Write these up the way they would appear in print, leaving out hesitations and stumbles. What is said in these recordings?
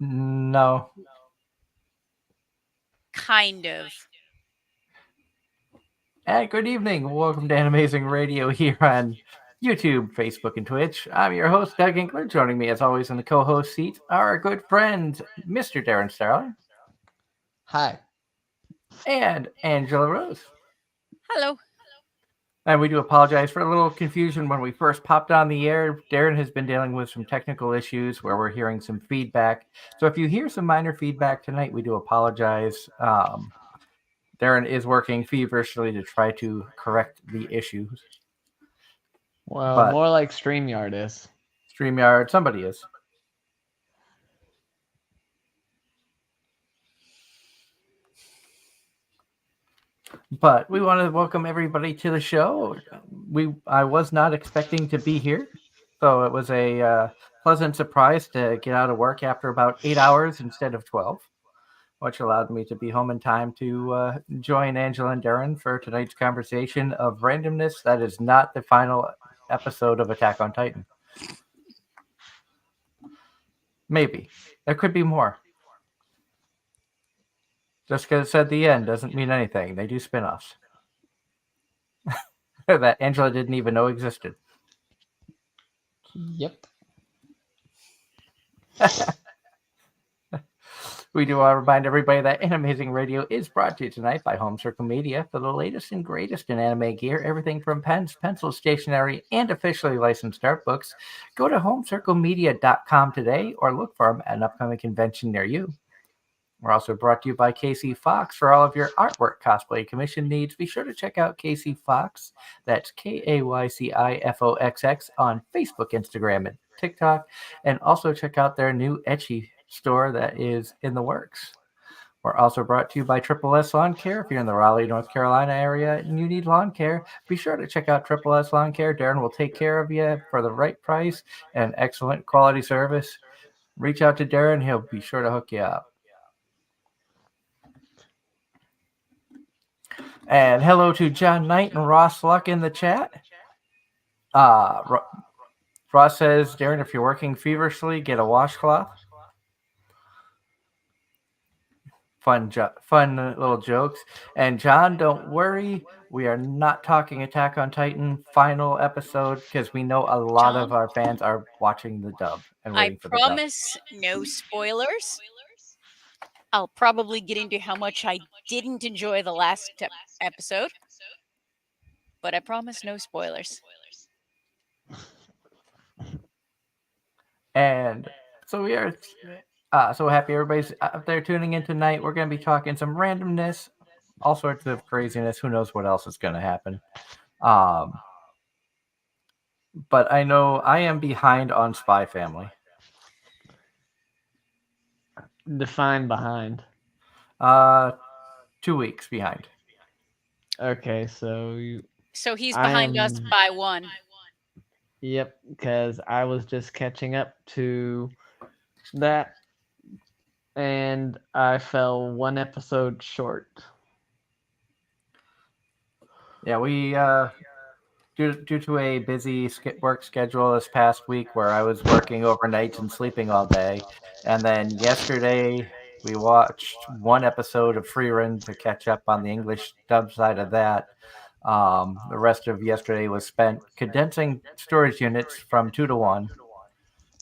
No. Kind of. And good evening. Welcome to Anime-Zing Radio here on YouTube, Facebook, and Twitch. I'm your host, Doug Inkler. Joining me, as always, in the co-host seat, our good friend, Mr. Darren Starling. Hi. And Angela Rose. Hello. And we do apologize for a little confusion when we first popped on the air. Darren has been dealing with some technical issues where we're hearing some feedback. So if you hear some minor feedback tonight, we do apologize. Darren is working feverishly to try to correct the issues. Well, more like StreamYard is. StreamYard, somebody is. But we want to welcome everybody to the show. I was not expecting to be here, so it was a pleasant surprise to get out of work after about 8 hours instead of 12, which allowed me to be home in time to join Angela and Darren for tonight's conversation of randomness that is not the final episode of Attack on Titan. Maybe. There could be more. Just because it said the end doesn't mean anything. They do spin-offs. That Angela didn't even know existed. Yep. We do want to remind everybody that Anime-Zing Radio is brought to you tonight by Home Circle Media for the latest and greatest in anime gear, everything from pens, pencils, stationery, and officially licensed art books. Go to homecirclemedia.com today or look for them at an upcoming convention near you. We're also brought to you by Casey Fox for all of your artwork cosplay commission needs. Be sure to check out Casey Fox. That's KAYCIFOXX on Facebook, Instagram, and TikTok. And also check out their new Etsy store that is in the works. We're also brought to you by Triple S Lawn Care. If you're in the Raleigh, North Carolina area and you need lawn care, be sure to check out Triple S Lawn Care. Darren will take care of you for the right price and excellent quality service. Reach out to Darren. He'll be sure to hook you up. And hello to John Knight and Ross Luck in the chat. Ross says, Darren, if you're working feverishly, get a washcloth. Fun little jokes. And John, don't worry. We are not talking Attack on Titan final episode because we know a lot of our fans are watching the dub and waiting for the dub. I promise no spoilers. I'll probably get into how much I didn't enjoy the last episode, but I promise no spoilers. And so we are so happy everybody's out there tuning in tonight. We're going to be talking some randomness, all sorts of craziness. Who knows what else is going to happen. But I know I am behind on Spy Family. Define behind. 2 weeks behind. Okay, so he's behind us by 1. Yep, because I was just catching up to that, and I fell 1 episode short. Yeah, we due to a busy work schedule this past week where I was working overnights and sleeping all day, and then yesterday we watched 1 episode of Free Run to catch up on the English dub side of that. The rest of yesterday was spent condensing storage units from 2 to 1.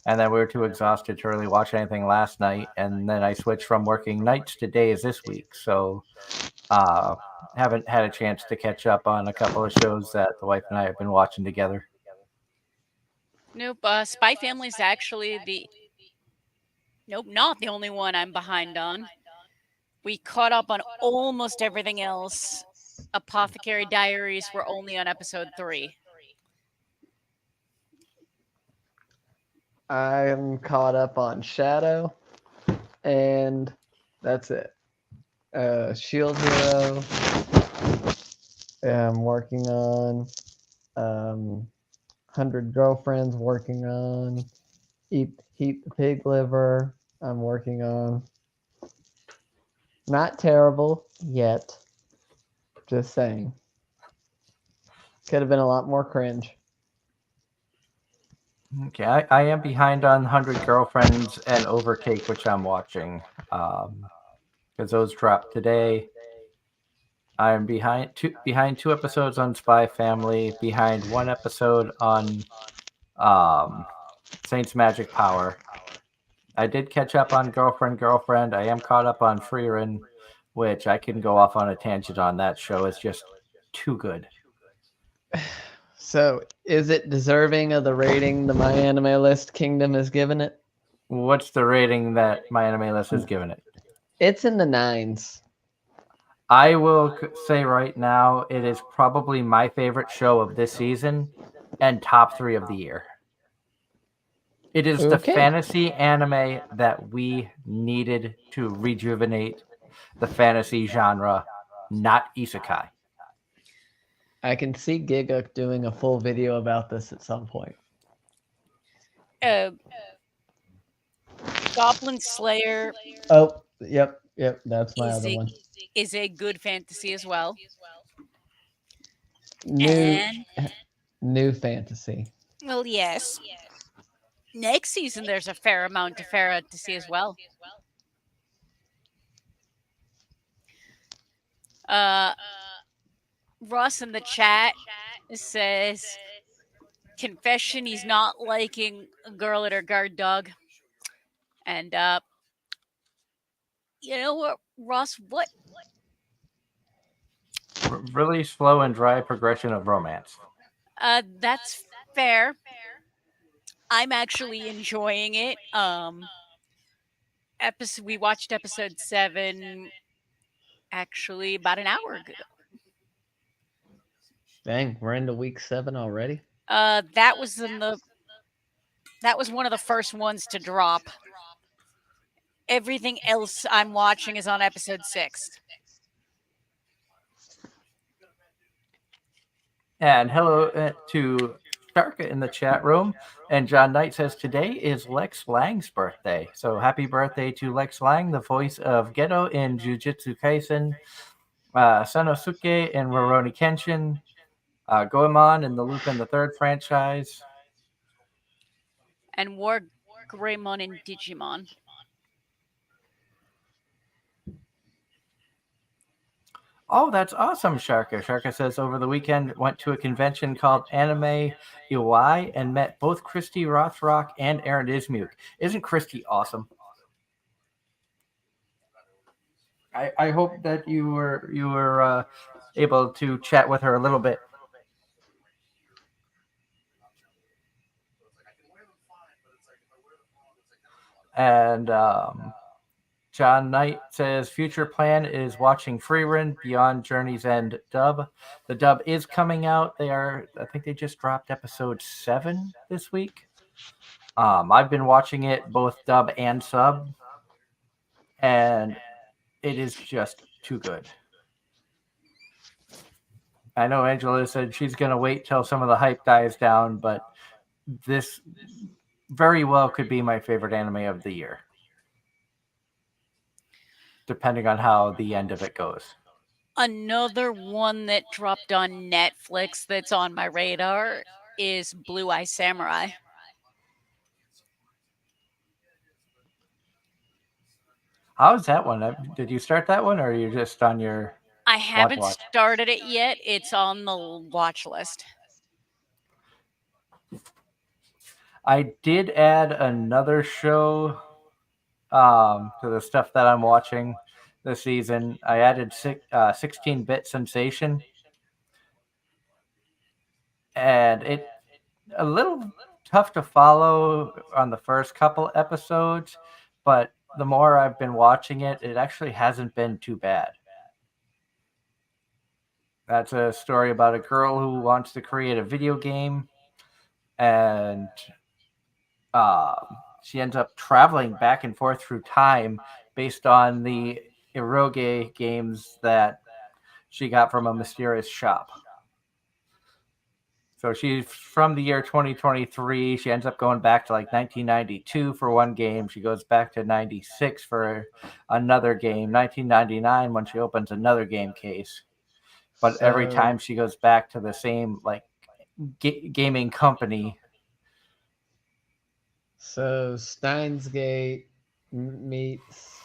And then we were too exhausted to really watch anything last night. And then I switched from working nights to days this week. So haven't had a chance to catch up on a couple of shows that the wife and I have been watching together. Nope. Spy Family is actually not the only one I'm behind on. We caught up on almost everything else. Apothecary Diaries were only on episode 3. I'm caught up on Shadow, and that's it. Shield Hero. I'm working on 100 Girlfriends. Working on Eat the Pig Liver. I'm working on. Not terrible yet. Just saying. Could have been a lot more cringe. Okay, I am behind on 100 Girlfriends and Overtake, which I'm watching. Because those dropped today. I'm behind two episodes on Spy Family, behind one episode on um, Saints Magic Power. I did catch up on Girlfriend. I am caught up on Freerin, which I can go off on a tangent on. That show is just too good. So, is it deserving of the rating the My Anime List Kingdom has given it? What's the rating that my anime list has given it? It's in the nines. I will say right now, it is probably my favorite show of this season and top 3 of the year. It is the Okay. fantasy anime that we needed to rejuvenate the fantasy genre, not isekai. I can see Giga doing a full video about this at some point. Uh, Goblin Slayer Oh, yep, that's my is other a one. is a good fantasy as well. New And new fantasy. well, yes. Next season there's a fair amount of fantasy as well. Uh, Ross in the chat says confession he's not liking a girl at her guard dog. And you know what, Ross, what Really slow and dry progression of romance. that's fair. I'm actually enjoying it. We watched episode 7 actually about an hour ago. Dang, we're into week 7 already. That was one of the first ones to drop. Everything else I'm watching is on episode 6. And hello to Sharka in the chat room. And John Knight says today is Lex Lang's birthday. So happy birthday to Lex Lang, the voice of Geto in Jujutsu Kaisen, Sanosuke in Rurouni Kenshin, Goemon in the Lupin the Third franchise. And War Greymon in Digimon. Oh, that's awesome, Sharka. Sharka says over the weekend went to a convention called Anime-Zing and met both Christy Rothrock and Aaron Ismuk. Isn't Christy awesome? I hope that you were able to chat with her a little bit. And John Knight says future plan is watching Freerun Beyond Journey's End dub. The dub is coming out. I think they just dropped episode 7 this week. I've been watching it both dub and sub, and it is just too good. I know Angela said she's going to wait till some of the hype dies down, but this very well could be my favorite anime of the year, depending on how the end of it goes. Another one that dropped on Netflix that's on my radar is Blue Eye Samurai. How's that one? Did you start that one, or are you just on your? I haven't started it yet. It's on the watch list. I did add another show to the stuff that I'm watching this season. I added 16-bit Sensation, and it a little tough to follow on the first couple episodes, but the more I've been watching it, it actually hasn't been too bad. That's a story about a girl who wants to create a video game, and she ends up traveling back and forth through time based on the eroge games that she got from a mysterious shop. So she's from the year 2023. She ends up going back to like 1992 for one game. She goes back to 96 for another game. 1999 when she opens another game case. But every time she goes back to the same like gaming company, So Steins Gate meets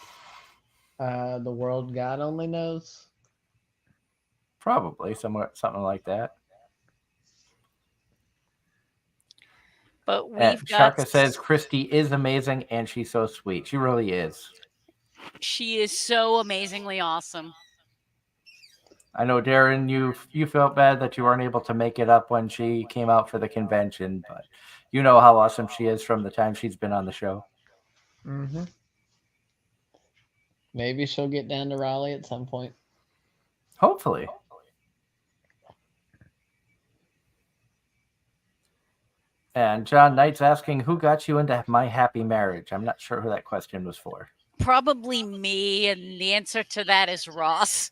The World God Only Knows. Probably something like that. But And we've got. Sharka says Christy is amazing and she's so sweet. She really is. She is so amazingly awesome. I know, Darren, you felt bad that you weren't able to make it up when she came out for the convention, but you know how awesome she is from the time she's been on the show. Mm-hmm. Maybe she'll get down to Raleigh at some point. Hopefully. And John Knight's asking, who got you into my happy marriage? I'm not sure who that question was for. Probably me, and the answer to that is Ross.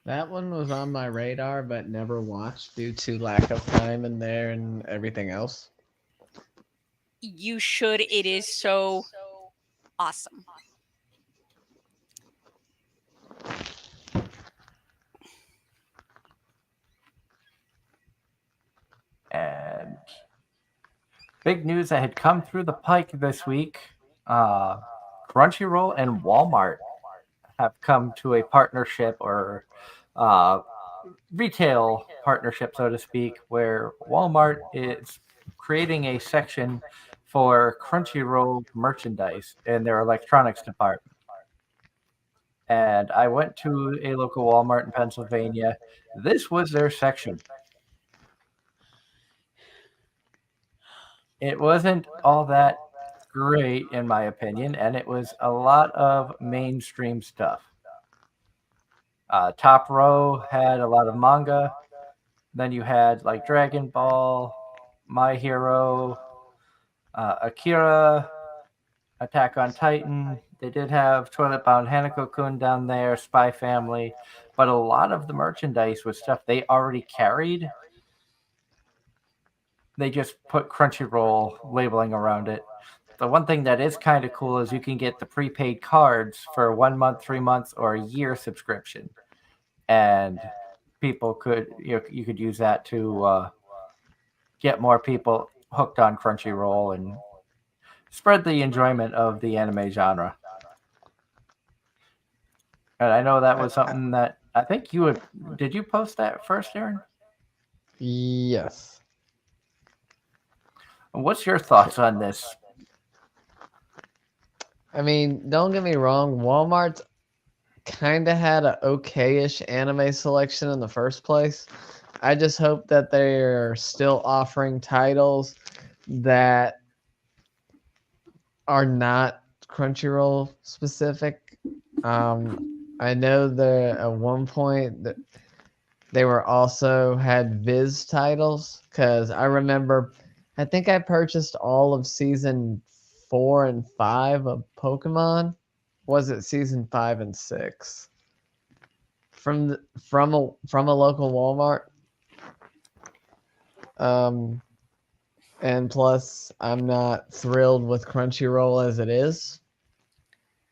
That one was on my radar, but never watched due to lack of time in there and everything else. You should. It is so awesome. And big news that had come through the pike this week. Crunchyroll and Walmart have come to a partnership or uh, retail partnership, so to speak, where Walmart is creating a section for Crunchyroll merchandise in their electronics department. And I went to a local Walmart in Pennsylvania. This was their section. It wasn't all that great, in my opinion, and it was a lot of mainstream stuff. Top row had a lot of manga. Then you had like Dragon Ball, My Hero, Akira, Attack on Titan. They did have Toilet Bound Hanako-kun down there, Spy Family, but a lot of the merchandise was stuff they already carried. They just put Crunchyroll labeling around it. The one thing that is kind of cool is you can get the prepaid cards for 1 month, 3 months, or a year subscription, and people could you could use that to get more people hooked on Crunchyroll and spread the enjoyment of the anime genre. And I know that was something that I think you would. Did you post that first, Aaron? Yes. What's your thoughts on this? I mean, don't get me wrong, Walmart's kind of had a okay-ish anime selection in the first place. I just hope that they're still offering titles that are not Crunchyroll specific. I know that at one point that they were also had Viz titles because I remember, I think I purchased all of season 4 and 5 of Pokemon. Was it season 5 and 6 from a local Walmart? And plus, I'm not thrilled with Crunchyroll as it is,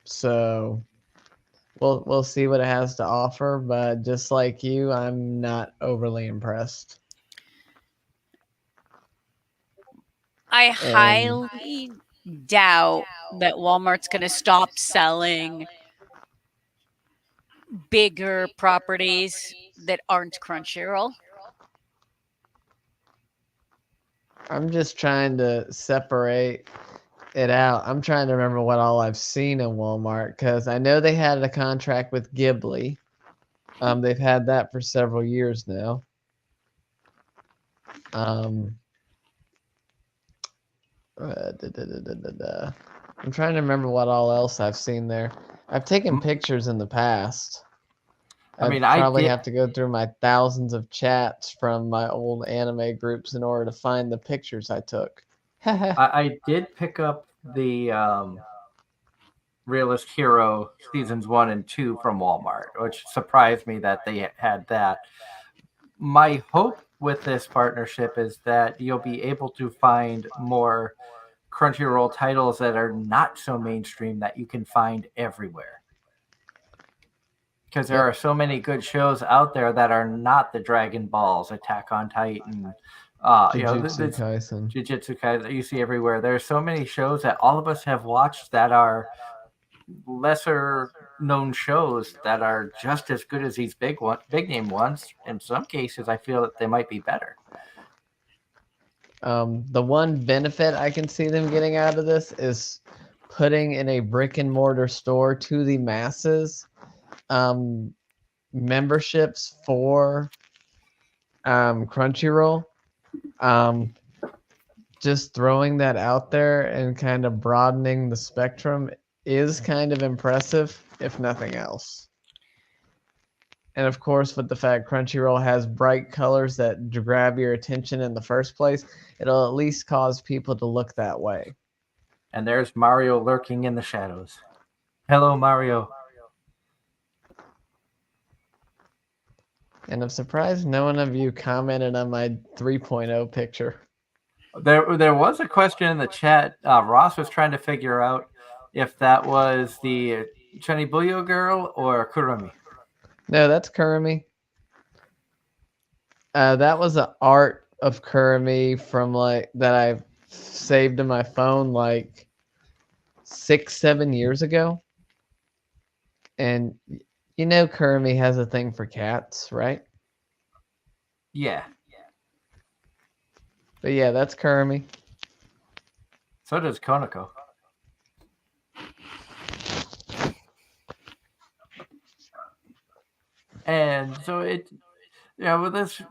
so we'll see what it has to offer. But just like you, I'm not overly impressed. I And highly doubt that Walmart's going to stop selling bigger properties that aren't Crunchyroll. I'm just trying to separate it out. I'm trying to remember what all I've seen in Walmart because I know they had a contract with Ghibli. They've had that for several years now. Um, I'm trying to remember what all else I've seen there. I've taken pictures in the past. I mean, I'd I probably did. have to go through my thousands of chats from my old anime groups in order to find the pictures I took. I did pick up the Realist Hero seasons 1 and 2 from Walmart, which surprised me that they had that. My hope with this partnership is that you'll be able to find more Crunchyroll titles that are not so mainstream that you can find everywhere. because there Yep. are so many good shows out there that are not the Dragon Balls, Attack on Titan, Jujutsu this Kaisen. Jujutsu Kaisen that you see everywhere. There's so many shows that all of us have watched that are lesser known shows that are just as good as these big name ones. In some cases, I feel that they might be better. The one benefit I can see them getting out of this is putting in a brick and mortar store to the masses memberships for Crunchyroll. Um, just throwing that out there and kind of broadening the spectrum is kind of impressive, if nothing else. And of course, with the fact Crunchyroll has bright colors that grab your attention in the first place, it'll at least cause people to look that way. And there's Mario lurking in the shadows. Hello, Mario. And I'm surprised no one of you commented on my 3.0 picture. There was a question in the chat. Ross was trying to figure out if that was the Chanibuyo girl or Kurumi. No, that's Kurumi. That was an art of Kurumi from like that I saved in my phone like 6-7 years ago. And you know Kurumi has a thing for cats, right? Yeah. But yeah, that's Kurumi. So does Konako. And so with this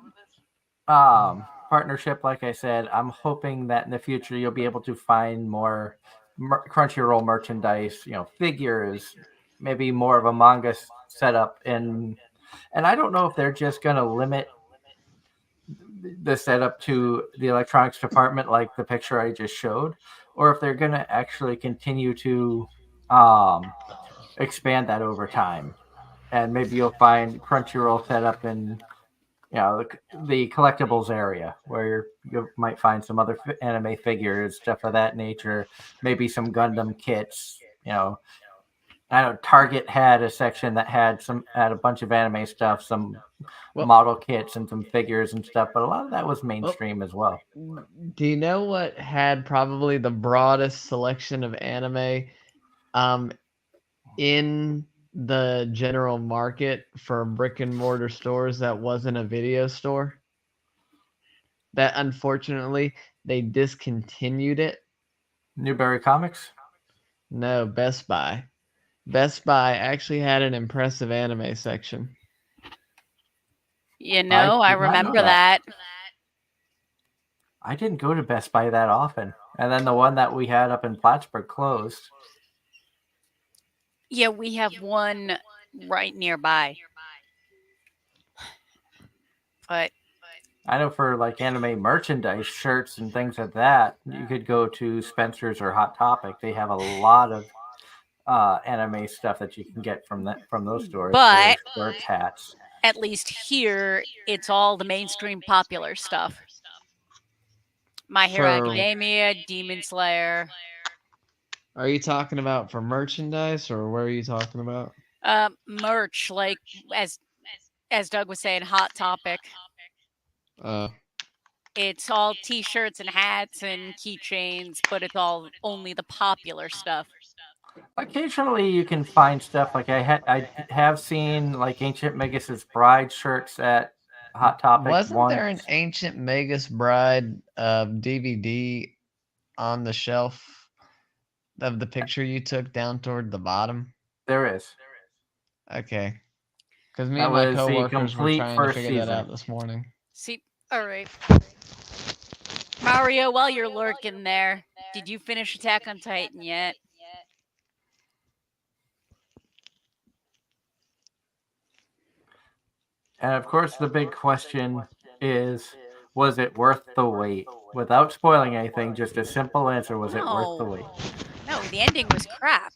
partnership, like I said, I'm hoping that in the future you'll be able to find more Crunchyroll merchandise, figures, maybe more of a manga setup, and I don't know if they're just going to limit the setup to the electronics department, like the picture I just showed, or if they're going to actually continue to expand that over time. And maybe you'll find Crunchyroll set up in the collectibles area where you might find some other anime figures, stuff of that nature, maybe some Gundam kits. I know Target had a section that had a bunch of anime stuff, some model kits and some figures and stuff, but a lot of that was mainstream as well. Do you know what had probably the broadest selection of anime in the general market for brick and mortar stores that wasn't a video store? That unfortunately they discontinued it. Newberry Comics? No, Best Buy. Best Buy actually had an impressive anime section. I remember that. I didn't go to Best Buy that often. And then the one that we had up in Plattsburgh closed. Yeah, we have one right nearby. But I know for like anime merchandise, shirts and things like that, you could go to Spencer's or Hot Topic. They have a lot of anime stuff that you can get from those stores. But shirts, hats. At least here, it's all the mainstream popular stuff. My Hero Academia, Demon Slayer. Are you talking about for merchandise, or what are you talking about? Merch, like as Doug was saying, Hot Topic. It's all T-shirts and hats and keychains, but it's all only the popular stuff. Occasionally, you can find stuff like I have seen like Ancient Magus's Bride shirts at Hot Topic. Wasn't there an Ancient Magus Bride DVD on the shelf of the picture you took down toward the bottom? There is. Okay. Because me and my coworkers were trying to figure that out this morning. See, all right. Mario, while you're lurking there, did you finish Attack on Titan yet? And of course, the big question is, was it worth the wait? Without spoiling anything, just a simple answer, was it worth the wait? No, the ending was crap.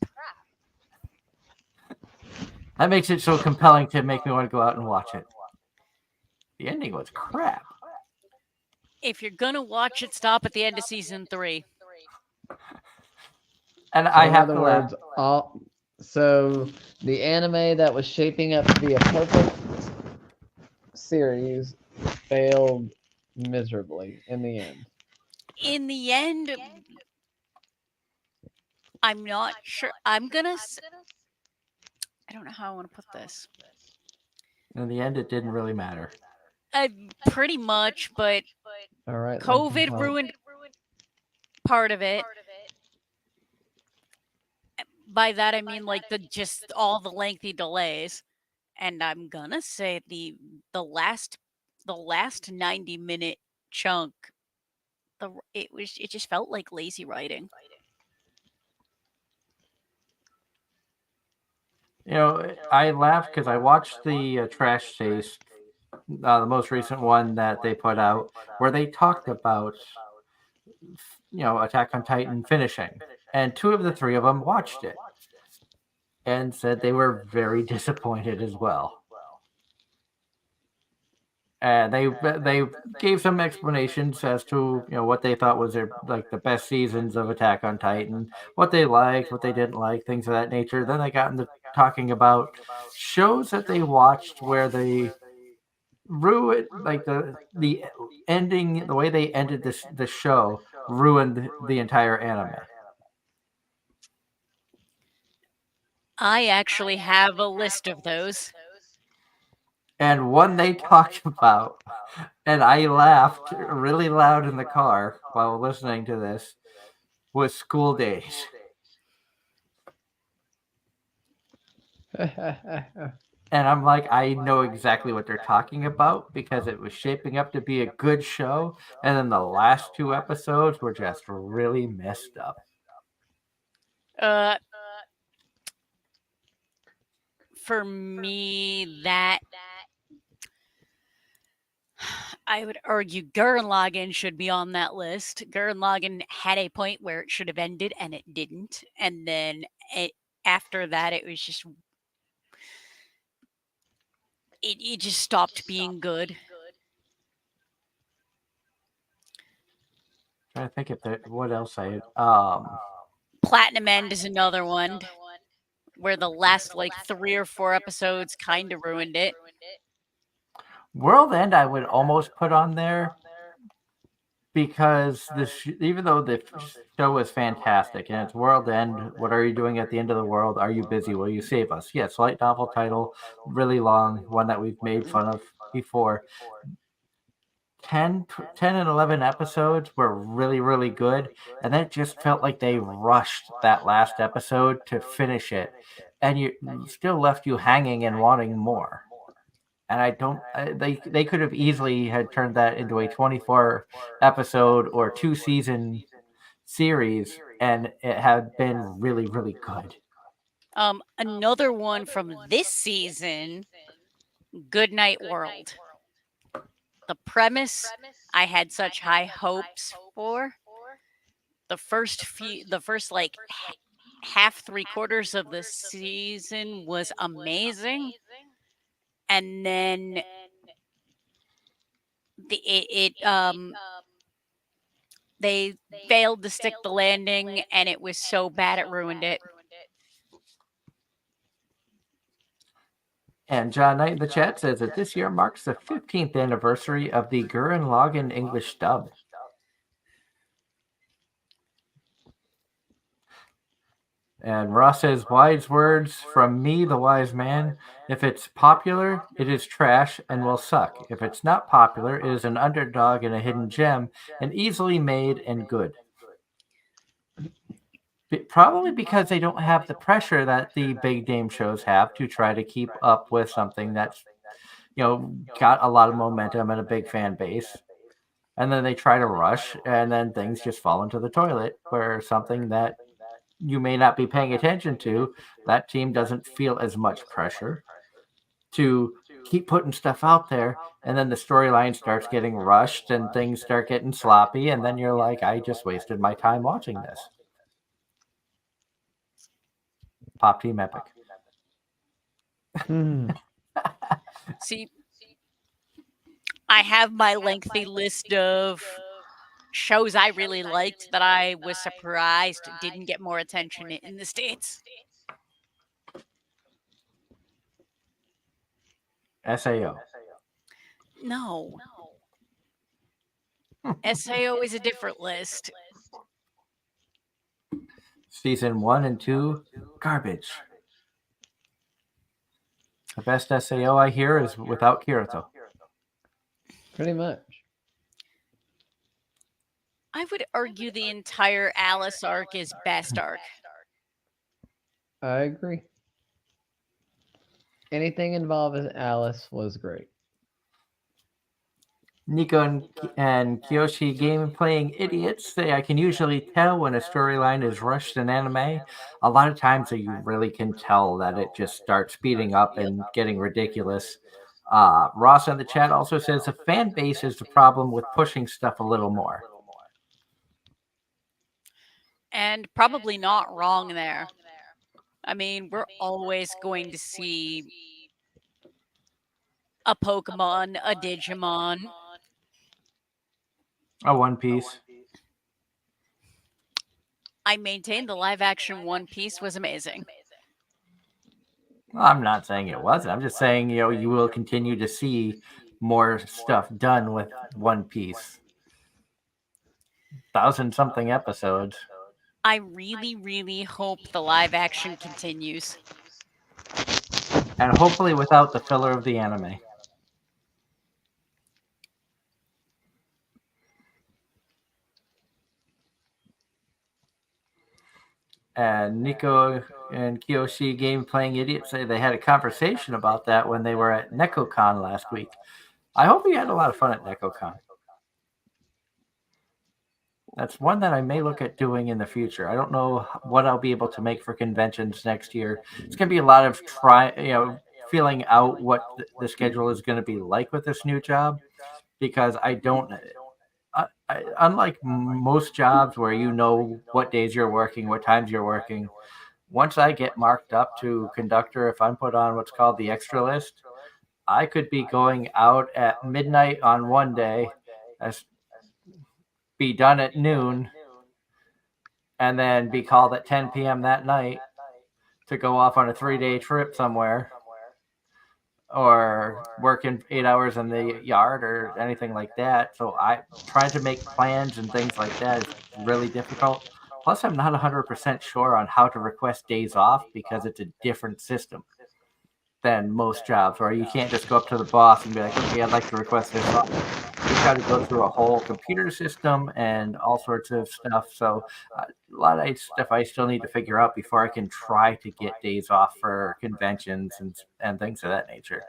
That makes it so compelling to make me want to go out and watch it. The ending was crap. If you're going to watch it, stop at the end of season 3. And I have to laugh. So the anime that was shaping up to be a perfect series failed miserably in the end. In the end, I'm not sure. I don't know how I want to put this. In the end, it didn't really matter. Pretty much, but All right, COVID ruined part of it. By that I mean like just all the lengthy delays. And I'm gonna say the last 90-minute chunk, it just felt like lazy writing. I laughed because I watched the Trash Taste, the most recent one that they put out, where they talked about, Attack on Titan finishing, and two of the three of them watched it and said they were very disappointed as well. And they gave some explanations as to what they thought was their like the best seasons of Attack on Titan, what they liked, what they didn't like, things of that nature. Then they got into talking about shows that they watched where they ruined like the ending, the way they ended the show ruined the entire anime. I actually have a list of those. And one they talked about, and I laughed really loud in the car while listening to this, was School Days. And I'm like, I know exactly what they're talking about because it was shaping up to be a good show. And then the last two episodes were just really messed up. Uh, for me, that I would argue Gurren Lagann should be on that list. Gurren Lagann had a point where it should have ended and it didn't, and then after that, it was just it just stopped being good. I'm trying to think if there, what else I Platinum End is another one where the last like 3 or 4 episodes kind of ruined it. World End I would almost put on there because even though the show is fantastic and it's World End, what are you doing at the end of the world? Are you busy? Will you save us? Yes, light novel title, really long, one that we've made fun of before. 10 and 11 episodes were really, really good. And then it just felt like they rushed that last episode to finish it. And you still left you hanging and wanting more. And I don't, they could have easily had turned that into a 24 episode or 2 season series and it had been really, really good. Another one from this season, Goodnight World. The premise I had such high hopes for. The first like half 3/4 of the season was amazing, and then they failed to stick the landing, and it was so bad it ruined it. And John Knight in the chat says that this year marks the 15th anniversary of the Gurren Lagann English dub. And Ross says, wise words from me, the wise man. If it's popular, it is trash and will suck. If it's not popular, it is an underdog and a hidden gem, and easily made and good. Probably because they don't have the pressure that the big name shows have to try to keep up with something that's, got a lot of momentum and a big fan base. And then they try to rush, and then things just fall into the toilet where something that you may not be paying attention to, that team doesn't feel as much pressure to keep putting stuff out there. And then the storyline starts getting rushed and things start getting sloppy. And then you're like, I just wasted my time watching this. Pop Team Epic. See, I have my lengthy list of shows I really liked that I was surprised didn't get more attention in the States. SAO. No. SAO is a different list. Season 1 and 2, garbage. The best SAO I hear is without Kirito. Pretty much. I would argue the entire Alice arc is best arc. I agree. Anything involving Alice was great. Nico and Kiyoshi game playing idiots say I can usually tell when a storyline is rushed in anime. A lot of times you really can tell that it just starts speeding up and getting ridiculous. Ross in the chat also says the fan base is the problem with pushing stuff a little more. And probably not wrong there. I mean, we're always going to see a Pokemon, a Digimon. A One Piece. I maintain the live action One Piece was amazing. I'm not saying it wasn't. I'm just saying, you will continue to see more stuff done with One Piece. 1,000-something episodes. I really, really hope the live action continues. And hopefully without the filler of the anime. And Nico and Kiyoshi game playing idiots say they had a conversation about that when they were at NecoCon last week. I hope you had a lot of fun at NecoCon. That's one that I may look at doing in the future. I don't know what I'll be able to make for conventions next year. It's going to be a lot of feeling out what the schedule is going to be like with this new job, because I don't. Unlike most jobs where you know what days you're working, what times you're working, once I get marked up to conductor, if I'm put on what's called the extra list, I could be going out at midnight on one day, be done at noon, and then be called at 10 p.m. that night to go off on a 3-day trip somewhere, or working 8 hours in the yard or anything like that. So I trying to make plans and things like that is really difficult. Plus, I'm not 100% sure on how to request days off because it's a different system than most jobs, where you can't just go up to the boss and be like, okay, I'd like to request this off. You've got to go through a whole computer system and all sorts of stuff. So a lot of stuff I still need to figure out before I can try to get days off for conventions and things of that nature.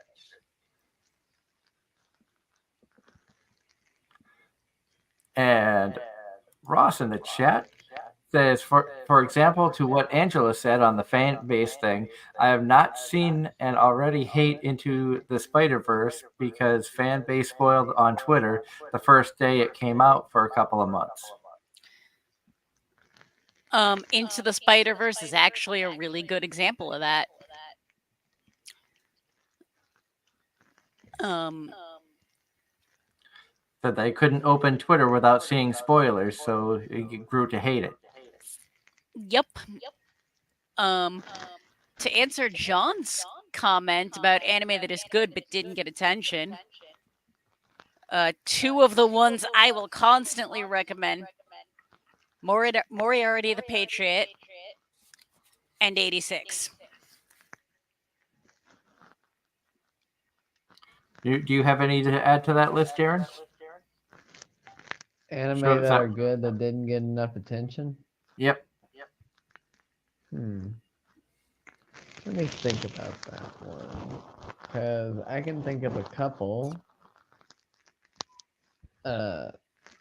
And Ross in the chat says, for example, to what Angela said on the fan base thing, I have not seen and already hate Into the Spider-Verse because fan base spoiled on Twitter the first day it came out for a couple of months. Into the Spider-Verse is actually a really good example of that. That they couldn't open Twitter without seeing spoilers, so it grew to hate it. Yep. To answer John's comment about anime that is good but didn't get attention, two of the ones I will constantly recommend: Moriarty the Patriot and 86. Do you have any to add to that list, Darren? Anime that are good that didn't get enough attention? Yep. Let me think about that one, because I can think of a couple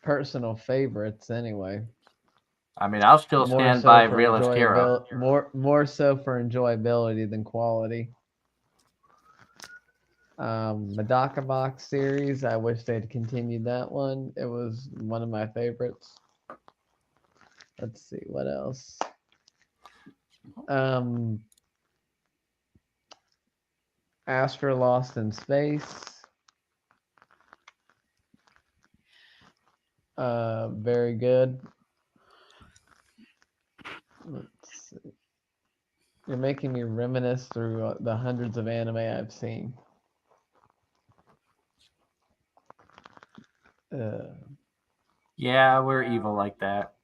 personal favorites anyway. I mean, I'll still stand by Realist Hero. More so for enjoyability than quality. Medaka Box series, I wish they'd continued that one. It was one of my favorites. Let's see, what else? Astra Lost in Space. Very good. Let's see. You're making me reminisce through the hundreds of anime I've seen. Uh, Yeah, we're evil like that.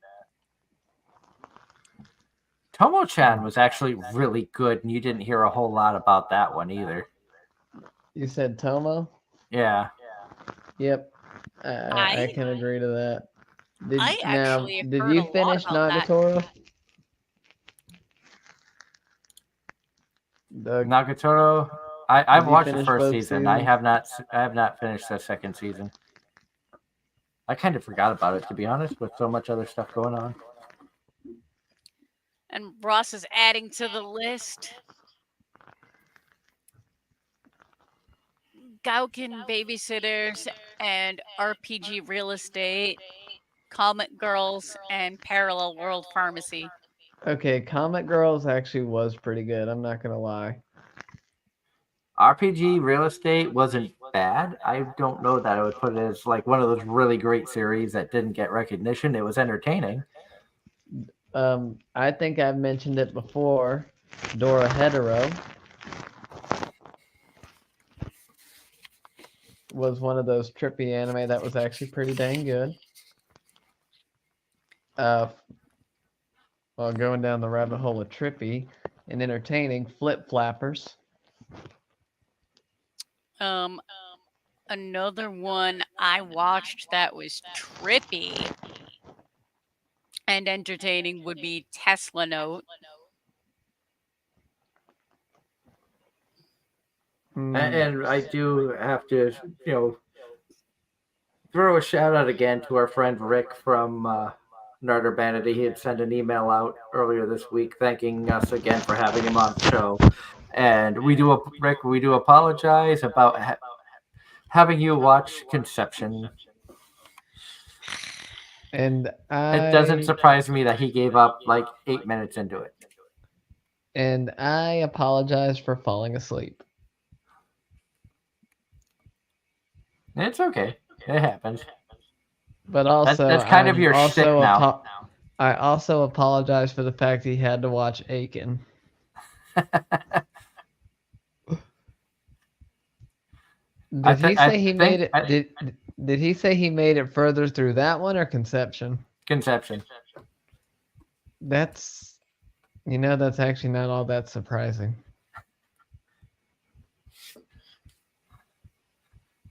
Tomo-chan was actually really good, and you didn't hear a whole lot about that one either. you said Tomo? Yeah. Yep. I I can agree to that. I Now, actually did heard you a lot finish about that. Nagatoro? The Nagatoro, I've Did you watched the finish first both season. I seasons? have not I have not finished the second season. I kind of forgot about it, to be honest, with so much other stuff going on. And Ross is adding to the list. Gaukin Babysitters and RPG Real Estate, Comic Girls, and Parallel World Pharmacy. Okay, Comic Girls actually was pretty good. I'm not gonna lie. RPG Real Estate wasn't bad. I don't know that I would put it as like one of those really great series that didn't get recognition. It was entertaining. I think I've mentioned it before. Dora Hetero was one of those trippy anime that was actually pretty dang good. Uh, well, going down the rabbit hole of trippy and entertaining, Flip Flappers. Um, Another one I watched that was trippy and entertaining would be Tesla Note. And I do have to, you know, throw a shout out again to our friend Rick from Narder Vanity. He had sent an email out earlier this week thanking us again for having him on the show. And Rick, we do apologize about having you watch Conception. And It doesn't I surprise me that he gave up like 8 minutes into it. and I apologize for falling asleep. It's okay. It happens. But also, That's kind of your shtick now. I also apologize for the fact he had to watch Aiken. Did he say he made it? Did he say he made it further through that one or Conception? Conception. That's that's actually not all that surprising.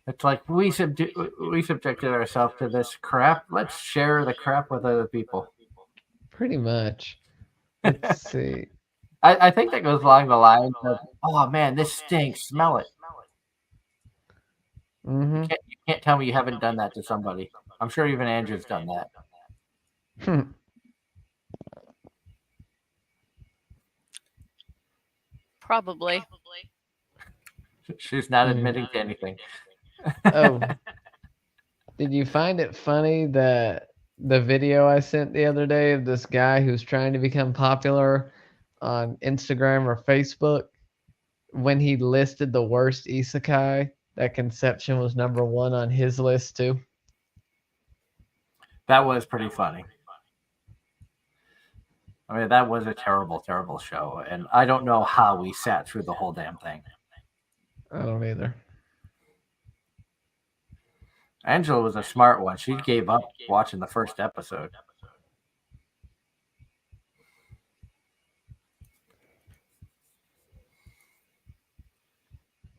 It's like we subjected ourselves to this crap. Let's share the crap with other people. Pretty much. Let's see. I think that goes along the lines of, oh man, this stinks. Smell it. Mm-hmm. You can't tell me you haven't done that to somebody. I'm sure even Andrew's done that. Probably. She's not admitting to anything. Oh, did you find it funny that the video I sent the other day of this guy who's trying to become popular on Instagram or Facebook, when he listed the worst isekai, that Conception was number one on his list too? That was pretty funny. I mean, that was a terrible, terrible show, and I don't know how we sat through the whole damn thing. I don't either. Angela was a smart one. She gave up watching the first episode.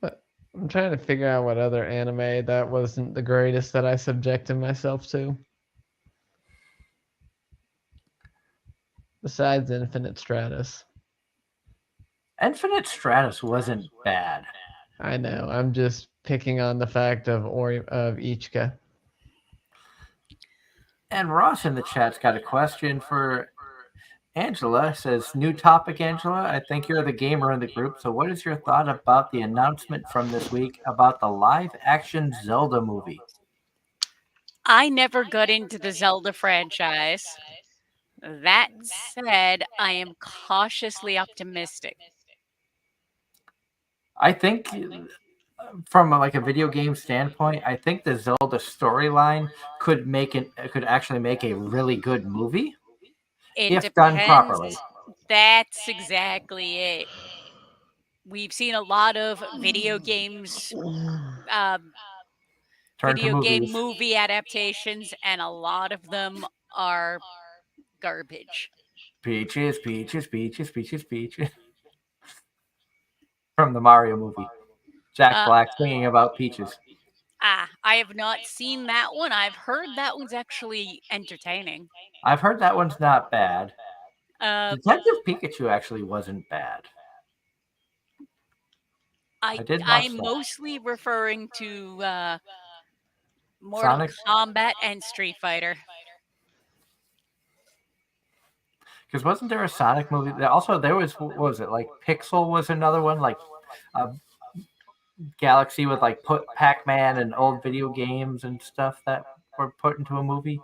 But I'm trying to figure out what other anime that wasn't the greatest that I subjected myself to. Besides Infinite Stratus. Infinite Stratus wasn't bad. I know. I'm just picking on the fact of Ichika. And Ross in the chat's got a question for Angela. Says, new topic, Angela. I think you're the gamer in the group. So what is your thought about the announcement from this week about the live action Zelda movie? I never got into the Zelda franchise. That said, I am cautiously optimistic. I think from like a video game standpoint, I think the Zelda storyline could actually make a really good movie if done properly. That's exactly it. We've seen a lot of video games Turn to video game movies. movie adaptations, and a lot of them are garbage. Peaches, peaches, peaches, peaches, peaches. From the Mario movie. Jack Uh, Black singing about peaches. I have not seen that one. I've heard that one's actually entertaining. I've heard that one's not bad. Uh, Detective Pikachu actually wasn't bad. I did watch I'm that. mostly referring to Mortal Sonic? Kombat and Street Fighter. Because wasn't there a Sonic movie? Also, there was, what was it, like Pixel was another one, like a Galaxy with like put Pac-Man and old video games and stuff that were put into a movie.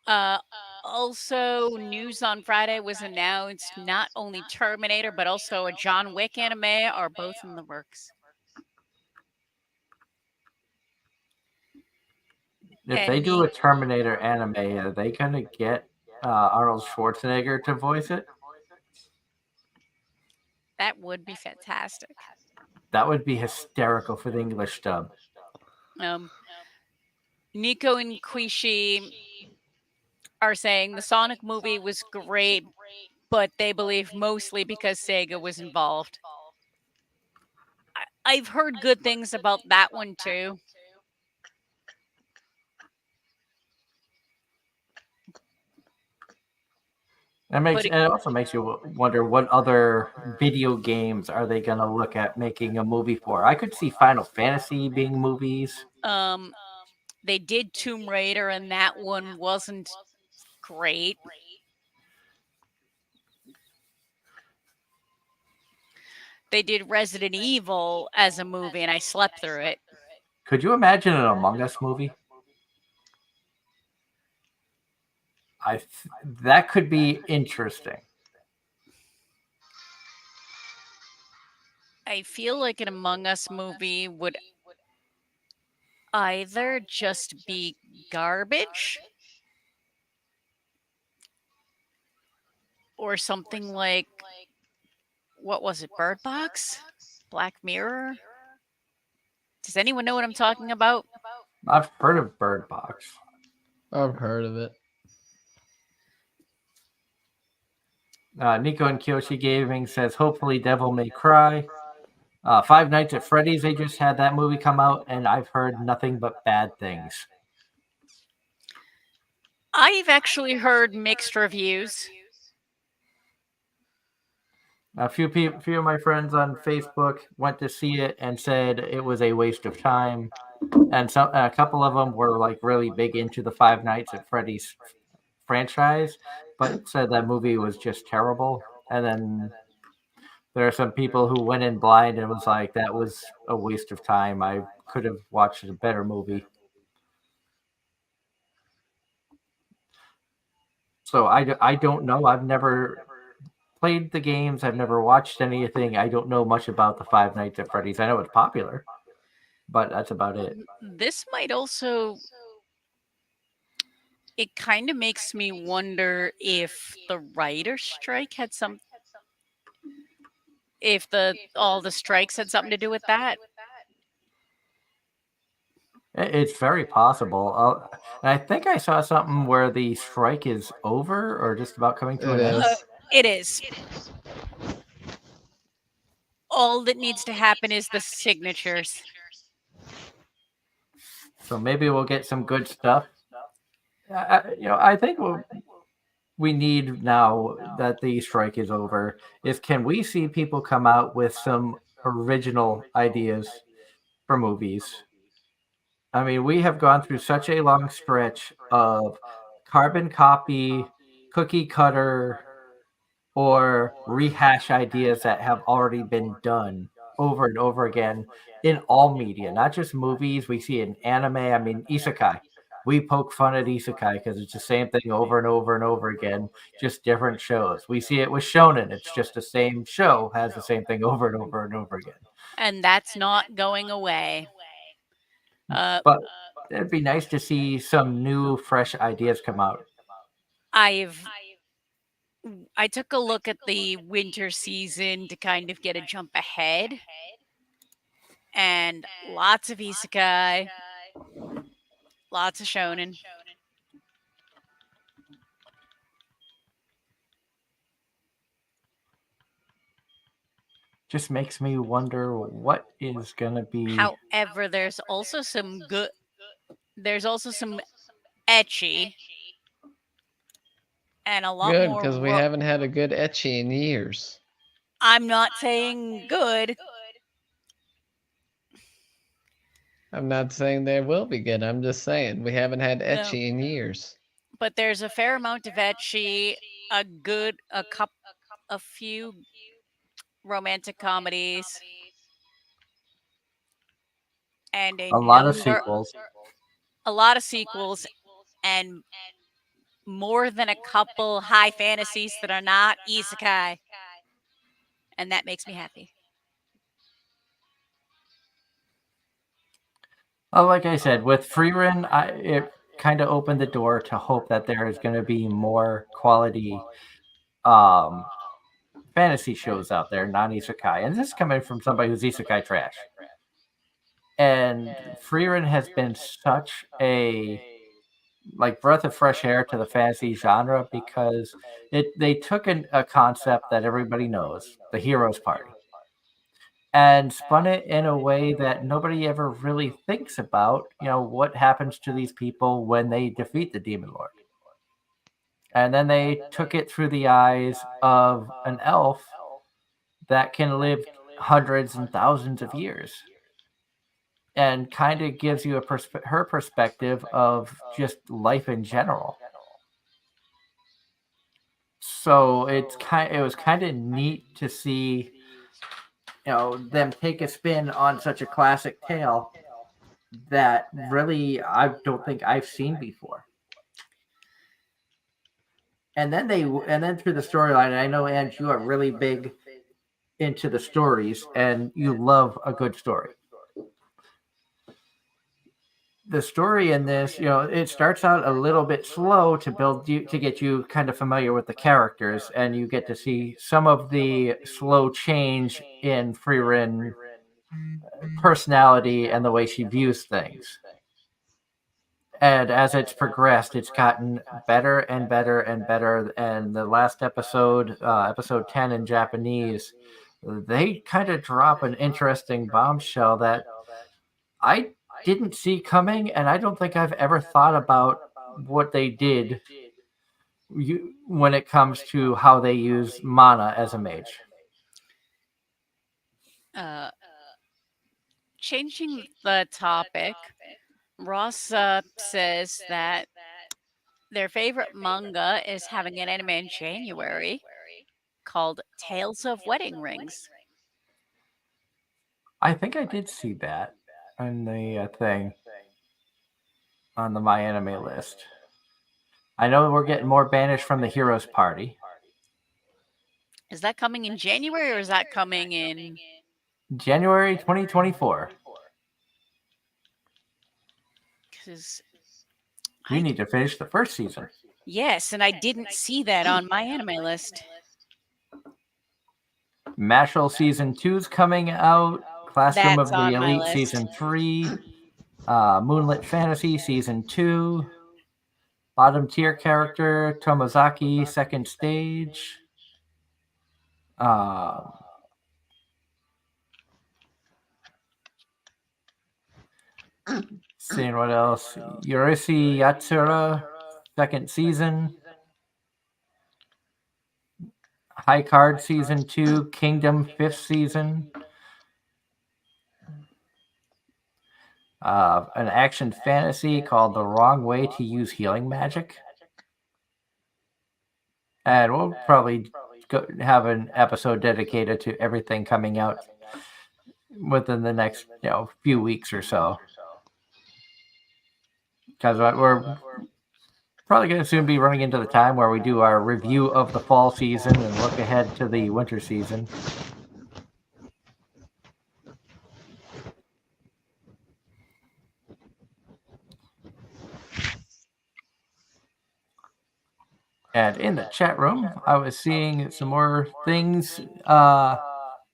Uh, Also, news on Friday was announced not only Terminator, but also a John Wick anime are both in the works. If And they do a Terminator anime, are they gonna get Arnold Schwarzenegger to voice it? that would be fantastic. That would be hysterical for the English dub. Um, Nico and Quishi are saying the Sonic movie was great, but they believe mostly because Sega was involved. I've heard good things about that one too. And it also makes you wonder what other video games are they gonna look at making a movie for? I could see Final Fantasy being movies. They did Tomb Raider, and that one wasn't great. They did Resident Evil as a movie, and I slept through it. Could you imagine an Among Us movie? That could be interesting. I feel like an Among Us movie would either just be garbage or something like, what was it, Bird Box? Black Mirror? Does anyone know what I'm talking about? I've heard of Bird Box. I've heard of it. Nico and Kyoshi Gaming says, hopefully Devil May Cry. Five Nights at Freddy's, they just had that movie come out, and I've heard nothing but bad things. I've actually heard mixed reviews. A few of my friends on Facebook went to see it and said it was a waste of time, and a couple of them were like really big into the Five Nights at Freddy's franchise, but said that movie was just terrible. And then there are some people who went in blind and was like, that was a waste of time. I could have watched a better movie. So I don't know. I've never played the games. I've never watched anything. I don't know much about the Five Nights at Freddy's. I know it's popular, but that's about it. This might also, it kind of makes me wonder if the writer strike had some, if all the strikes had something to do with that. It's very possible. And I think I saw something where the strike is over or just about coming to an end. It is. All that needs to happen is the signatures. So maybe we'll get some good stuff. I think we need now that the strike is over is, can we see people come out with some original ideas for movies? I mean, we have gone through such a long stretch of carbon copy, cookie cutter, or rehash ideas that have already been done over and over again in all media, not just movies. We see it in anime. I mean, isekai. We poke fun at isekai because it's the same thing over and over and over again, just different shows. We see it with shonen. It's just the same show has the same thing over and over and over again. And that's not going away. But it'd be nice to see some new, fresh ideas come out. I took a look at the winter season to kind of get a jump ahead. and lots of isekai, lots of shonen. Just makes me wonder what is gonna be. However, there's also some etchy and a lot Good, more. because we haven't had a good etchy in years. I'm not saying good. I'm not saying they will be good. I'm just saying we haven't had No. etchy in years. But there's a fair amount of etchy, a few romantic comedies, and A lot of sequels. a lot of sequels, and more than a couple high fantasies that are not isekai, and that makes me happy. Like I said, with Freerun, it kind of opened the door to hope that there is going to be more quality um, fantasy shows out there, non-isekai. And this is coming from somebody who's isekai trash. And Freerun has been such a breath of fresh air to the fantasy genre because they took a concept that everybody knows, the hero's party, and spun it in a way that nobody ever really thinks about, what happens to these people when they defeat the demon lord. And then they took it through the eyes of an elf that can live hundreds and thousands of years, and kind of gives you her perspective of just life in general. So it was kind of neat to see, them take a spin on such a classic tale that really I don't think I've seen before. And then through the storyline, I know, Ange, you are really big into the stories and you love a good story. The story in this, it starts out a little bit slow to build you, to get you kind of familiar with the characters, and you get to see some of the slow change in Freerin personality and the way she views things. And as it's progressed, it's gotten better and better and better. And the last episode, episode 10 in Japanese, they kind of drop an interesting bombshell that I didn't see coming, and I don't think I've ever thought about what they did when it comes to how they use mana as a mage. Changing the topic, Ross says that their favorite manga is having an anime in January called Tales of Wedding Rings. I think I did see that on the thing on the My Anime list. I know we're getting more banished from the Heroes Party. Is that coming in January or is that coming in January 2024? Because you need to finish the first season. Yes, and I didn't see that on My Anime list. Mashal Season 2's coming out. Classroom That's of the on my Elite list. Season 3. Moonlit Fantasy Season 2. Bottom tier character Tomozaki second stage. Seeing what else. Yorisi Yatsura second season. High Card Season 2. Kingdom 5th season. An action fantasy called The Wrong Way to Use Healing Magic. And we'll probably have an episode dedicated to everything coming out within the next few weeks or so. Because we're probably going to soon be running into the time where we do our review of the fall season and look ahead to the winter season. And in the chat room, I was seeing some more things.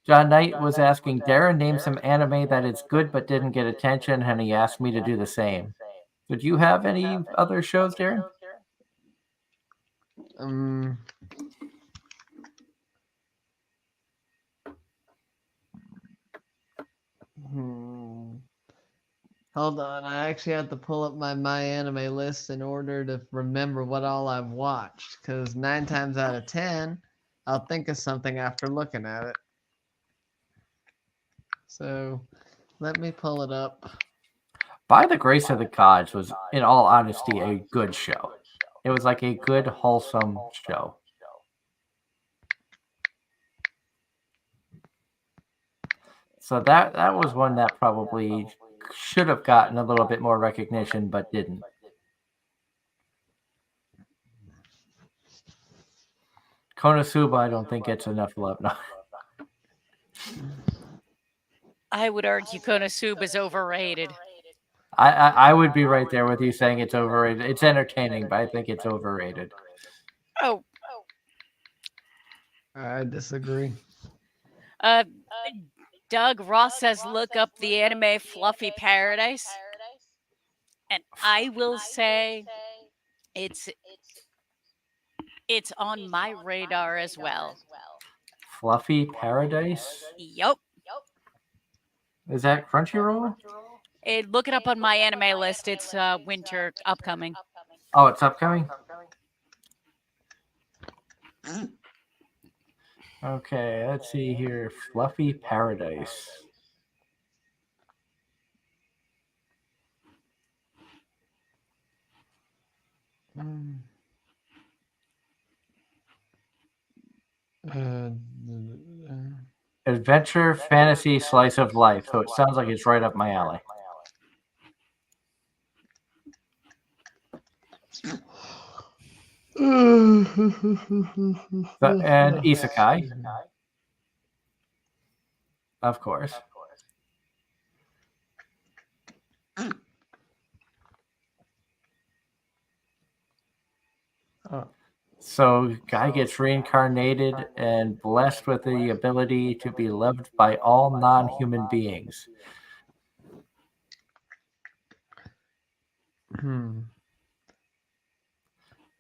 John Knight was asking Darren name some anime that is good but didn't get attention, and he asked me to do the same. Did you have any other shows, Darren? Um, Hold on, I actually have to pull up my anime list in order to remember what all I've watched. Because 9 times out of 10, I'll think of something after looking at it. So let me pull it up. By the Grace of the Gods was, in all honesty, a good show. It was like a good, wholesome show. So that was one that probably should have gotten a little bit more recognition, but didn't. Konosuba, I don't think gets enough love. No. I would argue Konosuba is overrated. I would be right there with you saying it's overrated. It's entertaining, but I think it's overrated. Oh, I disagree. Doug Ross says look up the anime Fluffy Paradise. And I will say it's on my radar as well. Fluffy Paradise? Yup. Is that Crunchyroll? Look it up on my anime list. It's winter upcoming. Oh, it's upcoming? Okay, let's see here. Fluffy Paradise. Adventure, fantasy, slice of life. So it sounds like it's right up my alley. And Isekai. Of course. So guy gets reincarnated and blessed with the ability to be loved by all non-human beings.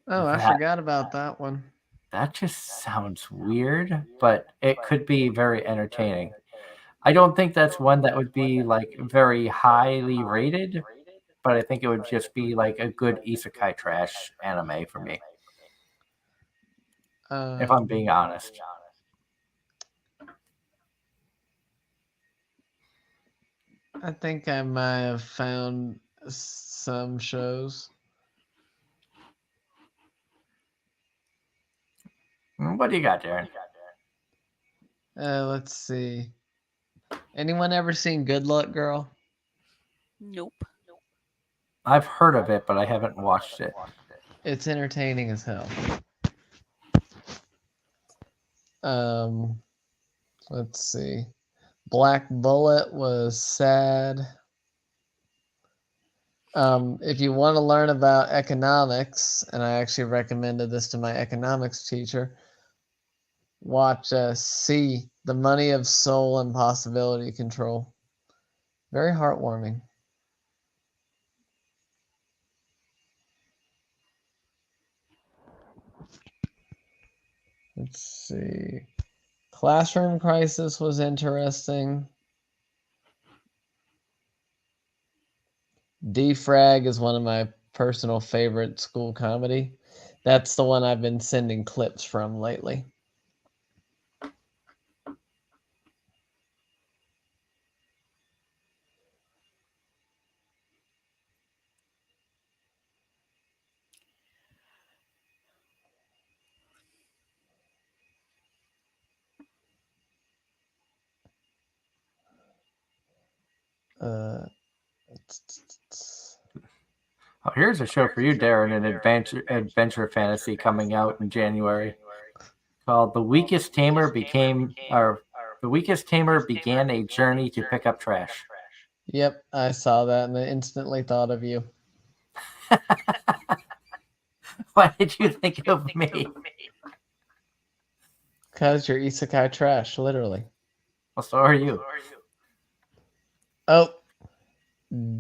Oh, I forgot about that one. That just sounds weird, but it could be very entertaining. I don't think that's one that would be like very highly rated, but I think it would just be like a good isekai trash anime for me. If I'm being honest. I think I might have found some shows. What do you got, Darren? Let's see. Anyone ever seen Good Luck Girl? Nope. I've heard of it, but I haven't watched it. It's entertaining as hell. Let's see. Black Bullet was sad. If you want to learn about economics, and I actually recommended this to my economics teacher, watch C, The Money of Soul and Possibility Control. Very heartwarming. Let's see. Classroom Crisis was interesting. Defrag is one of my personal favorite school comedy. That's the one I've been sending clips from lately. Oh, here's a show for you, Darren, an adventure fantasy coming out in January called The Weakest Tamer began a journey to pick up trash. Yep, I saw that and I instantly thought of you. Why did you think of me? Because you're isekai trash, literally. Well, so are you. Oh,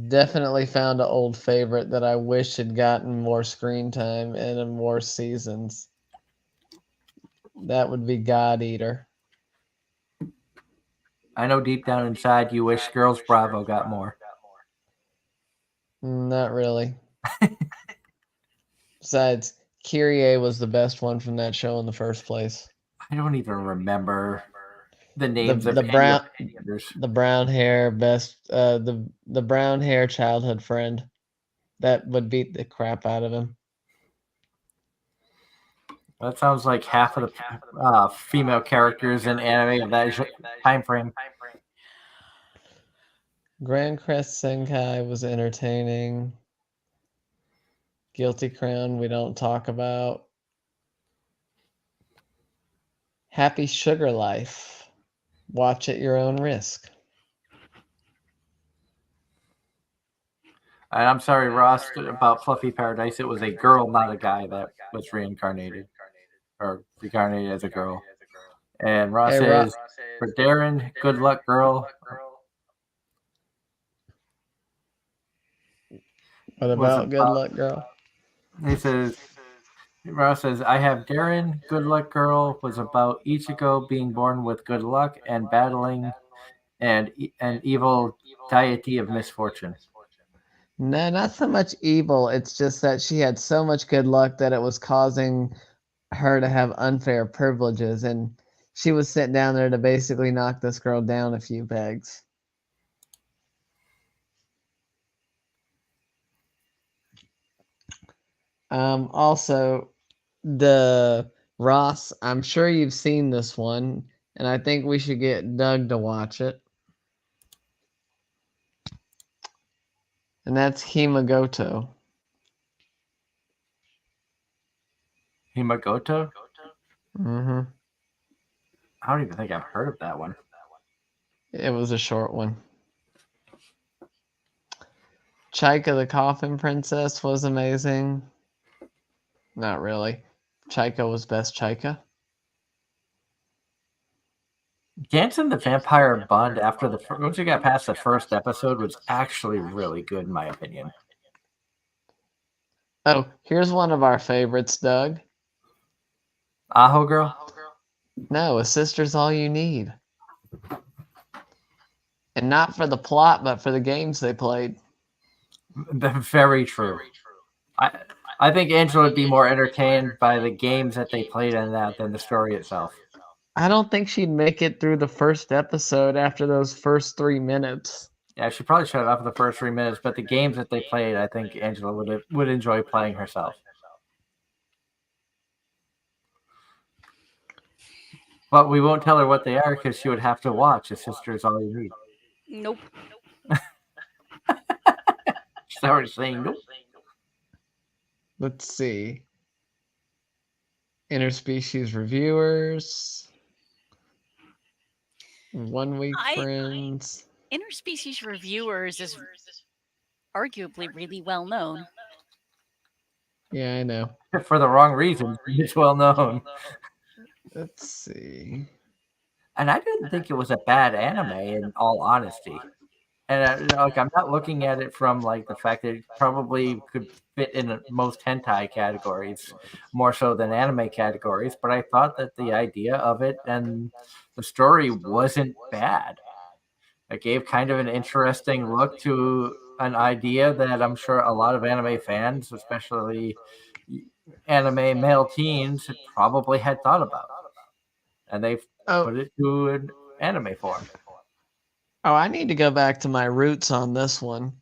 definitely found an old favorite that I wish had gotten more screen time and in more seasons. That would be God Eater. I know deep down inside you wish Girls Bravo got more. Not really. Besides, Kyrie was the best one from that show in the first place. I don't even remember the The names of the any of brown the others. the brown hair best the brown hair childhood friend that would beat the crap out of him. That sounds like half of the female characters in anime of that time frame. Grand Crest Senkai was entertaining. Guilty Crown we don't talk about. Happy Sugar Life. Watch at your own risk. And I'm sorry, Ross, about Fluffy Paradise. It was a girl, not a guy, that was reincarnated or reincarnated as a girl. And Ross Hey, says, for Darren, good luck, girl. What Was about Good about, Luck Girl? he says, Ross says, I have Darren, good luck, girl, was about Ichigo being born with good luck and battling an evil deity of misfortune. No, not so much evil. It's just that she had so much good luck that it was causing her to have unfair privileges, and she was sent down there to basically knock this girl down a few pegs. Also, the Ross, I'm sure you've seen this one, and I think we should get Doug to watch it. And that's Himagoto. Himagoto? Mm-hmm. I don't even think I've heard of that one. It was a short one. Chaika the Coffin Princess was amazing. Not really. Chaika was best Chaika. Dance and the Vampire Bund after once you got past the first episode was actually really good in my opinion. Oh, here's one of our favorites, Doug. Aho Girl? No, A Sister's All You Need. And not for the plot, but for the games they played. Very true. I think Angela would be more entertained by the games that they played in that than the story itself. I don't think she'd make it through the first episode after those first 3 minutes. Yeah, she probably shut it off in the first 3 minutes, but the games that they played, I think Angela would enjoy playing herself. But we won't tell her what they are because she would have to watch A Sister's All You Need. Nope. She's already saying nope. Let's see. Interspecies reviewers. 1 week friends. Interspecies reviewers is arguably really well known. Yeah, I know. For the wrong reasons. It's well known. Let's see. And I didn't think it was a bad anime, in all honesty. And I'm not looking at it from like the fact that it probably could fit in most hentai categories more so than anime categories. But I thought that the idea of it and the story wasn't bad. It gave kind of an interesting look to an idea that I'm sure a lot of anime fans, especially anime male teens, probably had thought about, and they've put it to an anime form. Oh, I need to go back to my roots on this one.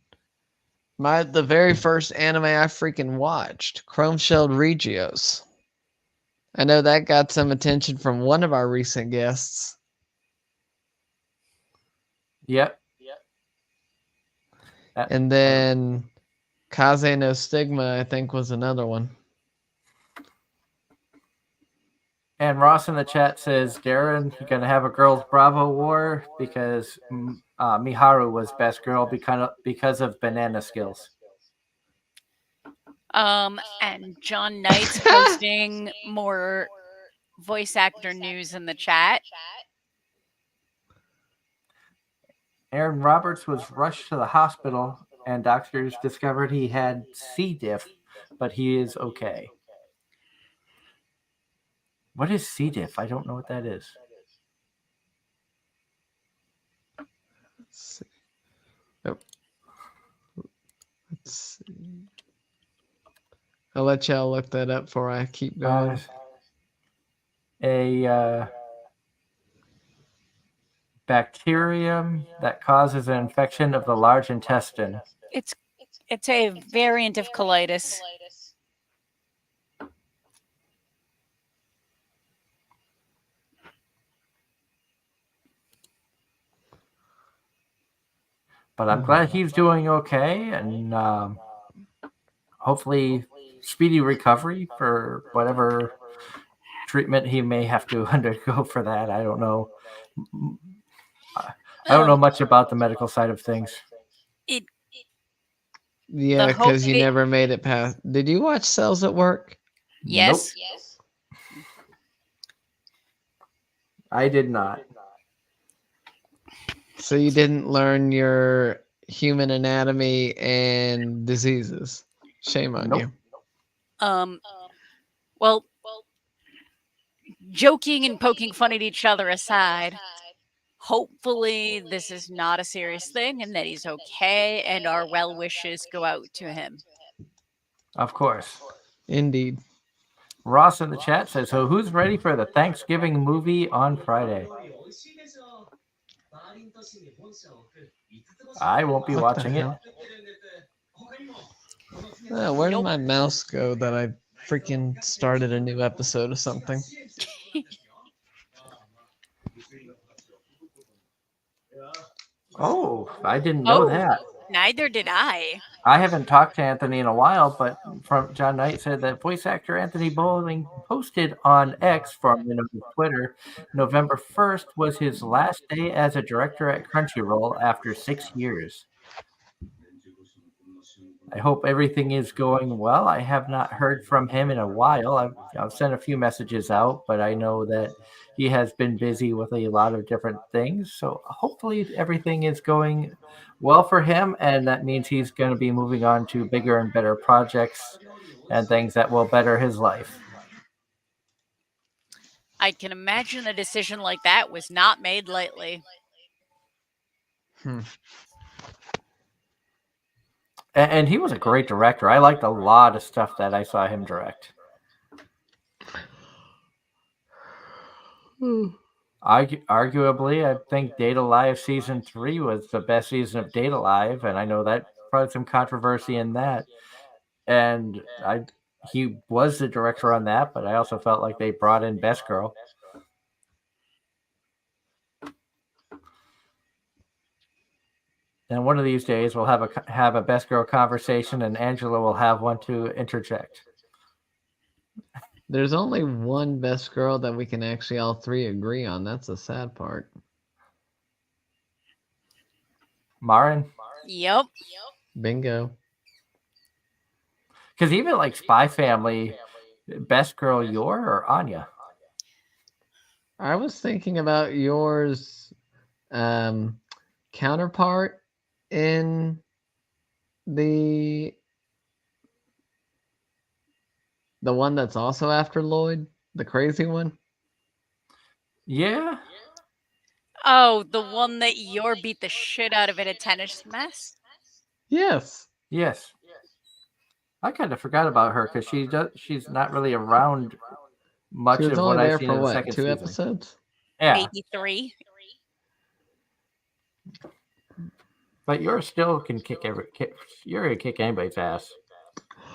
The very first anime I freaking watched, Chrome Shelled Regios. I know that got some attention from one of our recent guests. Yep. And then Kaze no Stigma, I think, was another one. And Ross in the chat says, Darren, you're going to have a girls' Bravo war because Miharu was best girl because of banana skills. And John Knight's posting more voice actor news in the chat. Aaron Roberts was rushed to the hospital, and doctors discovered he had C. diff, but he is okay. What is C. diff? I don't know what that is. Let's see. Oh, let's see. I'll let y'all look that up before I keep going. A bacterium that causes an infection of the large intestine. It's a variant of colitis. But I'm glad he's doing okay, and hopefully speedy recovery for whatever treatment he may have to undergo for that. I don't know. I don't know much about the medical side of things. Yeah, because you never made it past. Did you watch Cells at Work? Yes. Nope. I did not. So you didn't learn your human anatomy and diseases. Shame on you. Well, joking and poking fun at each other aside, hopefully this is not a serious thing and that he's okay, and our well wishes go out to him. Of course. Indeed. Ross in the chat says, so who's ready for the Thanksgiving movie on Friday? I won't be watching it. Where did my mouse go that I freaking started a new episode of something? Oh, I didn't know that. Neither did I. I haven't talked to Anthony in a while, but from John Knight said that voice actor Anthony Bowling posted on X, formerly known as Twitter, November 1st was his last day as a director at Crunchyroll after 6 years. I hope everything is going well. I have not heard from him in a while. I've sent a few messages out, but I know that he has been busy with a lot of different things. So hopefully everything is going well for him, and that means he's going to be moving on to bigger and better projects and things that will better his life. I can imagine a decision like that was not made lightly. And he was a great director. I liked a lot of stuff that I saw him direct. Arguably, I think Data Live Season 3 was the best season of Data Live, and I know that brought some controversy in that. And he was the director on that, but I also felt like they brought in Best Girl. And one of these days, we'll have a Best Girl conversation, and Angela will have one to interject. There's only one Best Girl that we can actually all three agree on. That's the sad part. Marin? Yep. Bingo. Because even like Spy Family, Best Girl, Yor or Anya? I was thinking about yours counterpart in the one that's also after Lloyd, the crazy one. Yeah. Oh, the one that Yor beat the shit out of in a tennis match? Yes. Yes. I kind of forgot about her because she's not really around much of what I've seen in the second season. 2 episodes? Yeah. Maybe 3. But Yor still can you're gonna kick anybody's ass.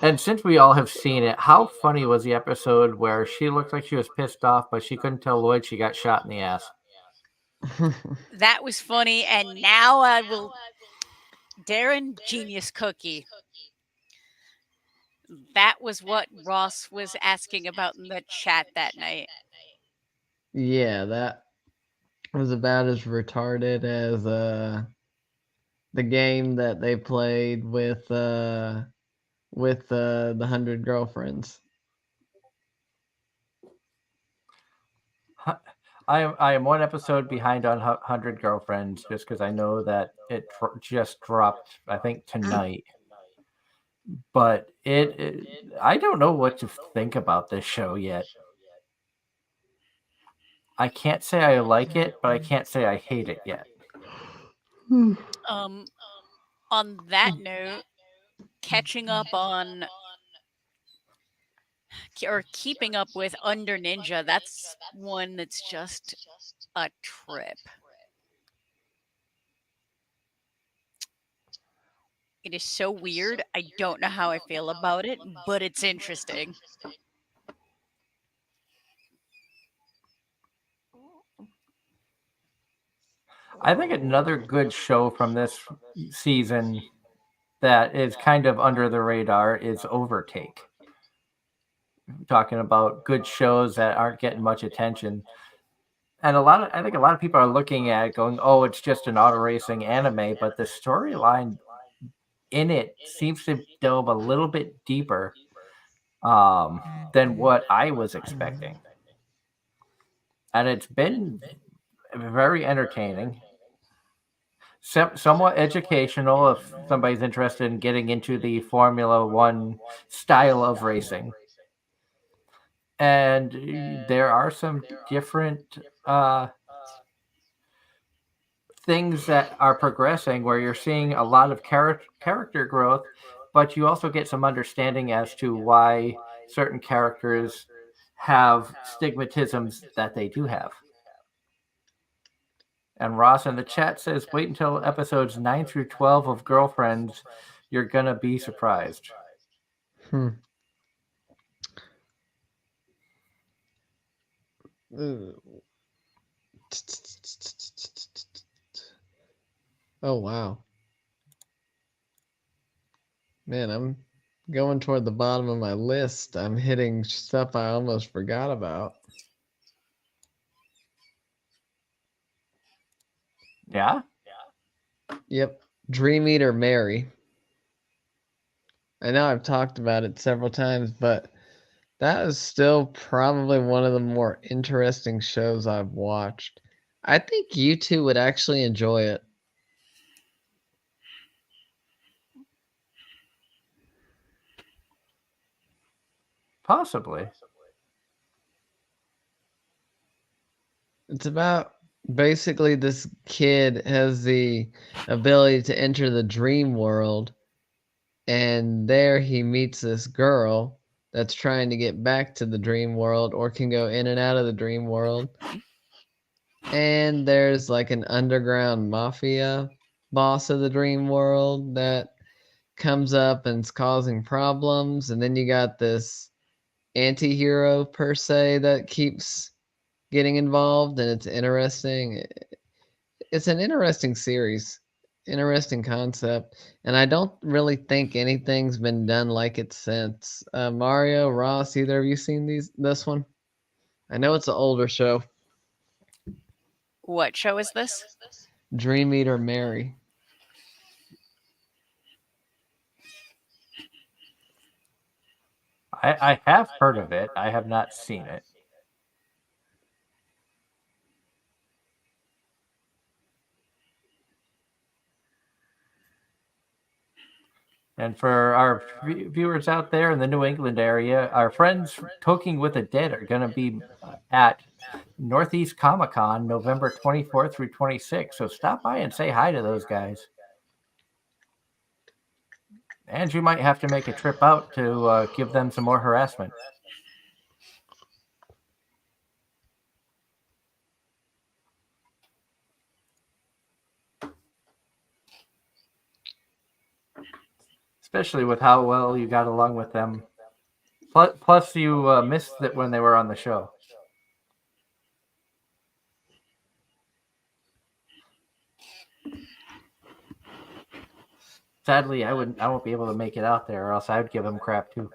And since we all have seen it, how funny was the episode where she looked like she was pissed off, but she couldn't tell Lloyd she got shot in the ass? That was funny, and now I will... Darren, genius cookie. That was what Ross was asking about in the chat that night. Yeah, that was about as retarded as the game that they played with the 100 Girlfriends. I am one episode behind on 100 Girlfriends just because I know that it just dropped. I think tonight, but I don't know what to think about this show yet. I can't say I like it, but I can't say I hate it yet. Um, on that note, catching up on or keeping up with Under Ninja, that's one that's just a trip. It is so weird. I don't know how I feel about it, but it's interesting. I think another good show from this season that is kind of under the radar is Overtake. Talking about good shows that aren't getting much attention. And I think a lot of people are looking at it going, oh, it's just an auto racing anime, but the storyline in it seems to delve a little bit deeper than what I was expecting. And it's been very entertaining, somewhat educational if somebody's interested in getting into the Formula One style of racing. And there are some different things that are progressing where you're seeing a lot of character growth, but you also get some understanding as to why certain characters have stigmatisms that they do have. And Ross in the chat says, wait until episodes 9 through 12 of Girlfriends. You're going to be surprised. Hmm. Oh, wow. Man, I'm going toward the bottom of my list. I'm hitting stuff I almost forgot about. Yeah? Yep. Dream Eater Mary. I know I've talked about it several times, but that is still probably one of the more interesting shows I've watched. I think you two would actually enjoy it. Possibly. It's about basically this kid has the ability to enter the dream world, and there he meets this girl that's trying to get back to the dream world or can go in and out of the dream world. And there's like an underground mafia boss of the dream world that comes up and's causing problems. And then you got this anti-hero per se that keeps getting involved, and it's interesting. It's an interesting series, interesting concept, and I don't really think anything's been done like it since. Mario, Ross, either of you seen this one? I know it's an older show. What show is this? Dream Eater Mary. I have heard of it. I have not seen it. And for our viewers out there in the New England area, our friends Talking with the Dead are going to be at Northeast Comic Con November 24th through 26th. So stop by and say hi to those guys. And you might have to make a trip out to give them some more harassment. Especially with how well you got along with them. Plus you missed it when they were on the show. Sadly, I won't be able to make it out there, or else I would give them crap too.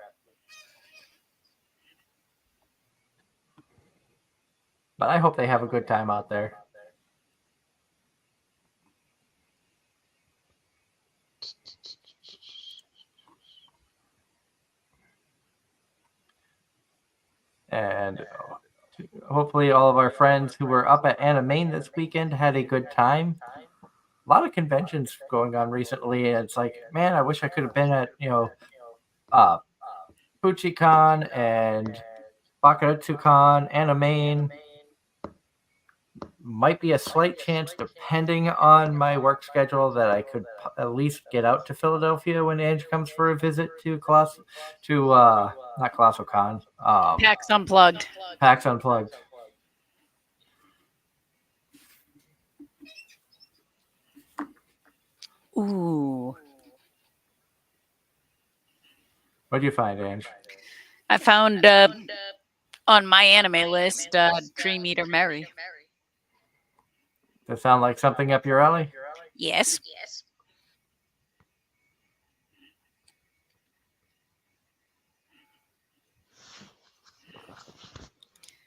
But I hope they have a good time out there. And hopefully all of our friends who were up at Anime this weekend had a good time. A lot of conventions going on recently, and it's like, man, I wish I could have been at uh, FujiCon and BakaratsuCon, Anime. Might be a slight chance, depending on my work schedule, that I could at least get out to Philadelphia when Ange comes for a visit to not Colossal Con, PAX Unplugged. PAX Unplugged. Ooh. What do you find, Ange? I found on my anime list Dream Eater Mary. Does that sound like something up your alley? Yes.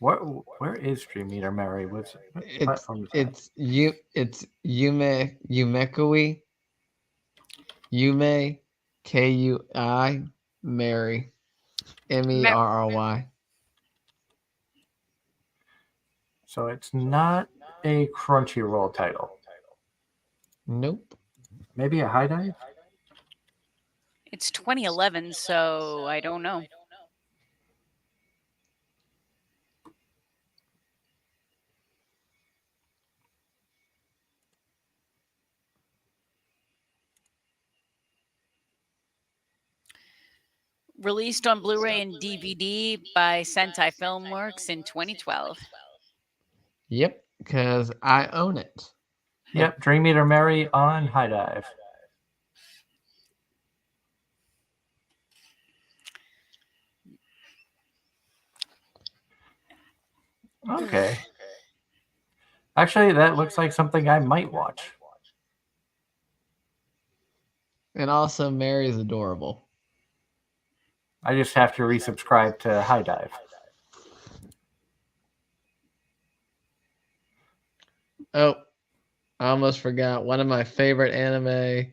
Where is Dream Eater Mary? What platform is that? It's Yumekui. Yume Kui Mary. Merry. So it's not a Crunchyroll title. Nope. Maybe a High Dive? It's 2011, so I don't know. Released on Blu-ray and DVD by Sentai Filmworks in 2012. Yep, because I own it. Yep, Dream Eater Mary on High Dive. Okay. Actually, that looks like something I might watch. And also, Mary's adorable. I just have to resubscribe to High Dive. Oh, I almost forgot. One of my favorite anime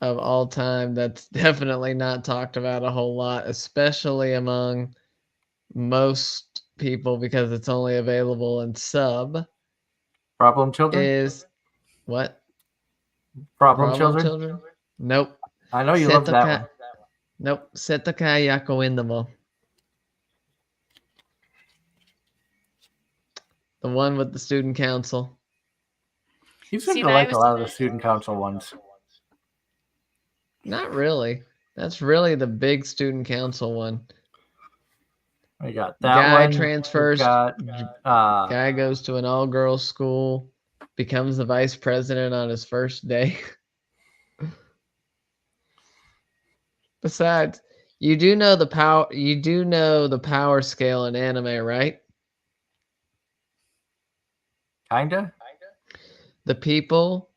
of all time that's definitely not talked about a whole lot, especially among most people because it's only available in sub. Problem Children? Is what? Problem Children? Nope. I know you love that one. Nope. Setokai Yako Indamo. The one with the student council. You seem to like a lot of the student council ones. Not really. That's really the big student council one. We got that guy one. Transfers. Guy goes to an all-girls school, becomes the vice president on his first day. Besides, you do know the power. You do know the power scale in anime, right? Kinda. The people,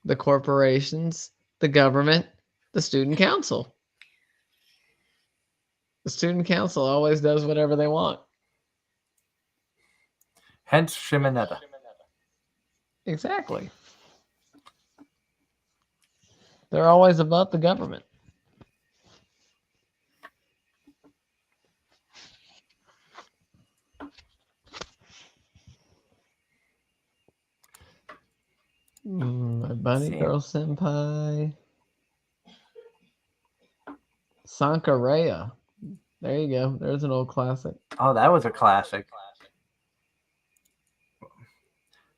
the corporations, the government, the student council. The student council always does whatever they want. Hence Shimonetta. Exactly. They're always above the government. My bunny girl senpai. Sankareya. There you go. There's an old classic. Oh, that was a classic.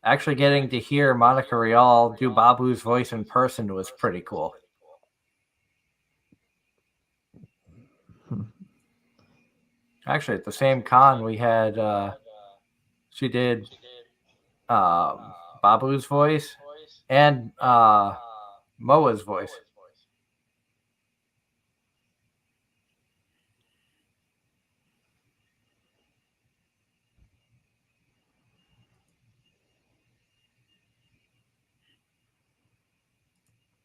Actually getting to hear Monica Rial do Babu's voice in person was pretty cool. Actually, at the same con, we had she did Babu's voice and Moa's voice.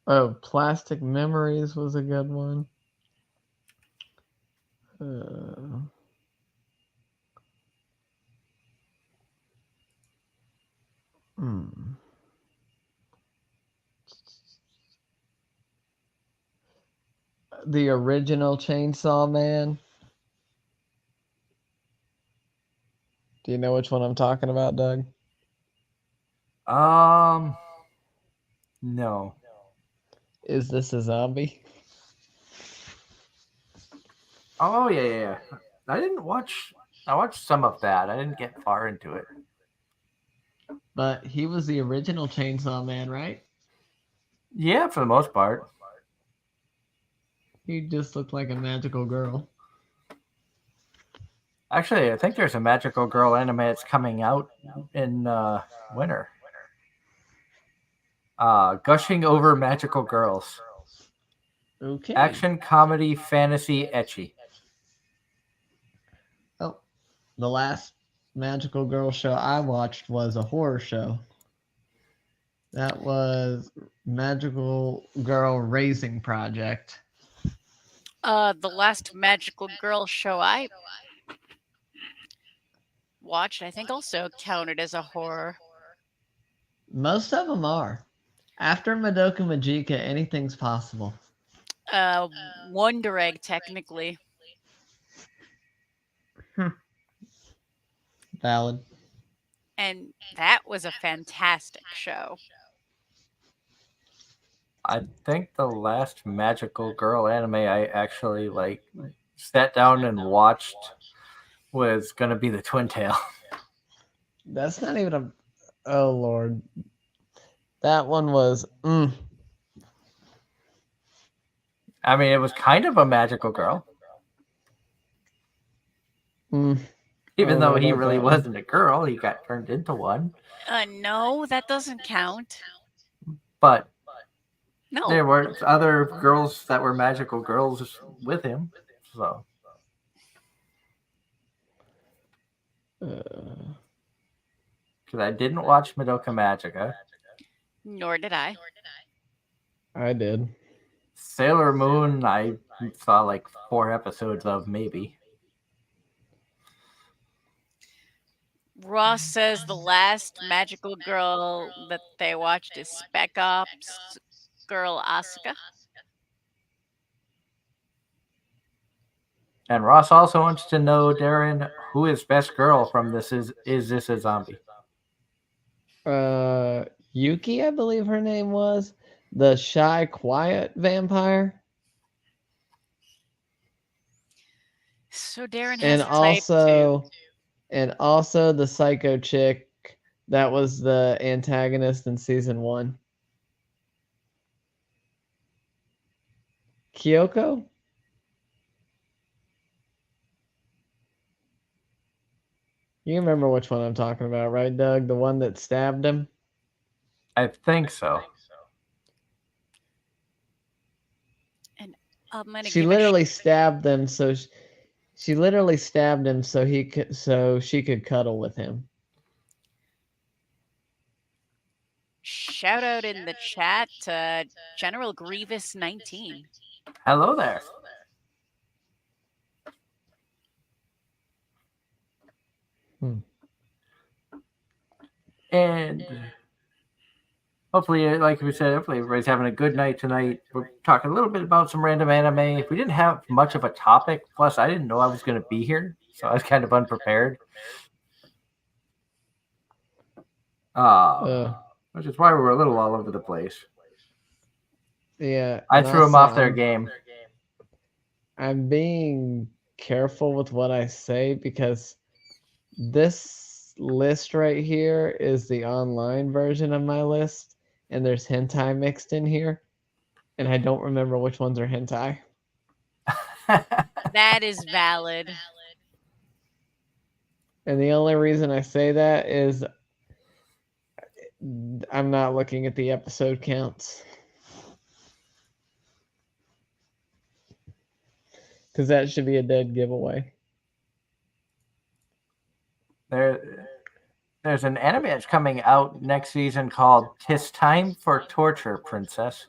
Oh, Plastic Memories was a good one. The original Chainsaw Man. Do you know which one I'm talking about, Doug? Um, no. Is this a zombie? Oh yeah. I didn't watch. I watched some of that. I didn't get far into it. But he was the original Chainsaw Man, right? Yeah, for the most part. He just looked like a magical girl. Actually, I think there's a magical girl anime that's coming out in winter. Gushing over magical girls. Okay. Action, comedy, fantasy, etchy. Oh, the last magical girl show I watched was a horror show. That was Magical Girl Raising Project. The last magical girl show I watched, I think, also counted as a horror. Most of them are. After Madoka Magica, anything's possible. Wonder Egg, technically. Valid. And that was a fantastic show. I think the last magical girl anime I actually sat down and watched was gonna be the Twin Tail. That's not even a. Oh Lord. That one was. I mean, it was kind of a magical girl, even though he really wasn't a girl. He got turned into one. No, that doesn't count. But No. there were other girls that were magical girls with him. So. Because I didn't watch Madoka Magica. Nor did I. I did. Sailor Moon, I saw like 4 episodes of, maybe. Ross says the last magical girl that they watched is Spec Ops girl Asuka. And Ross also wants to know, Darren, who is best girl from this is this a zombie? Yuki, I believe her name was. The shy, quiet vampire. So Darren And has also the psycho chick that was the antagonist in season 1. Kyoko? You remember which one I'm talking about, right, Doug? The one that stabbed him? I think so. And I'm gonna She literally stabbed him, so she literally stabbed him so she could cuddle with him. Shout out in the chat to General Grievous 19. Hello there. And hopefully, like we said, hopefully everybody's having a good night tonight. We're talking a little bit about some random anime. If we didn't have much of a topic, plus I didn't know I was going to be here, so I was kind of unprepared. Which is why we were a little all over the place. Yeah. I threw them off their game. I'm being careful with what I say because this list right here is the online version of my list, and there's hentai mixed in here, and I don't remember which ones are hentai. That is valid. And the only reason I say that is I'm not looking at the episode counts. Because that should be a dead giveaway. There's an anime that's coming out next season called "'Tis Time for Torture, Princess,"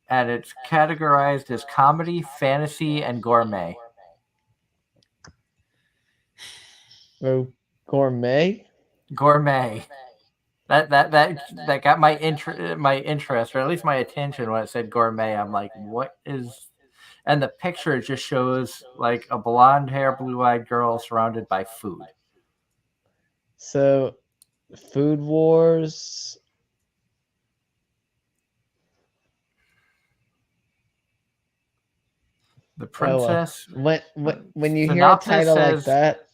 and it's categorized as comedy, fantasy, and gourmet. Oh, gourmet? Gourmet. That got my interest, or at least my attention when it said gourmet. I'm like, what is? And the picture just shows like a blonde hair, blue eyed girl surrounded by food. So, Food Wars. The Oh well. princess When you hear a synopsis title like says that,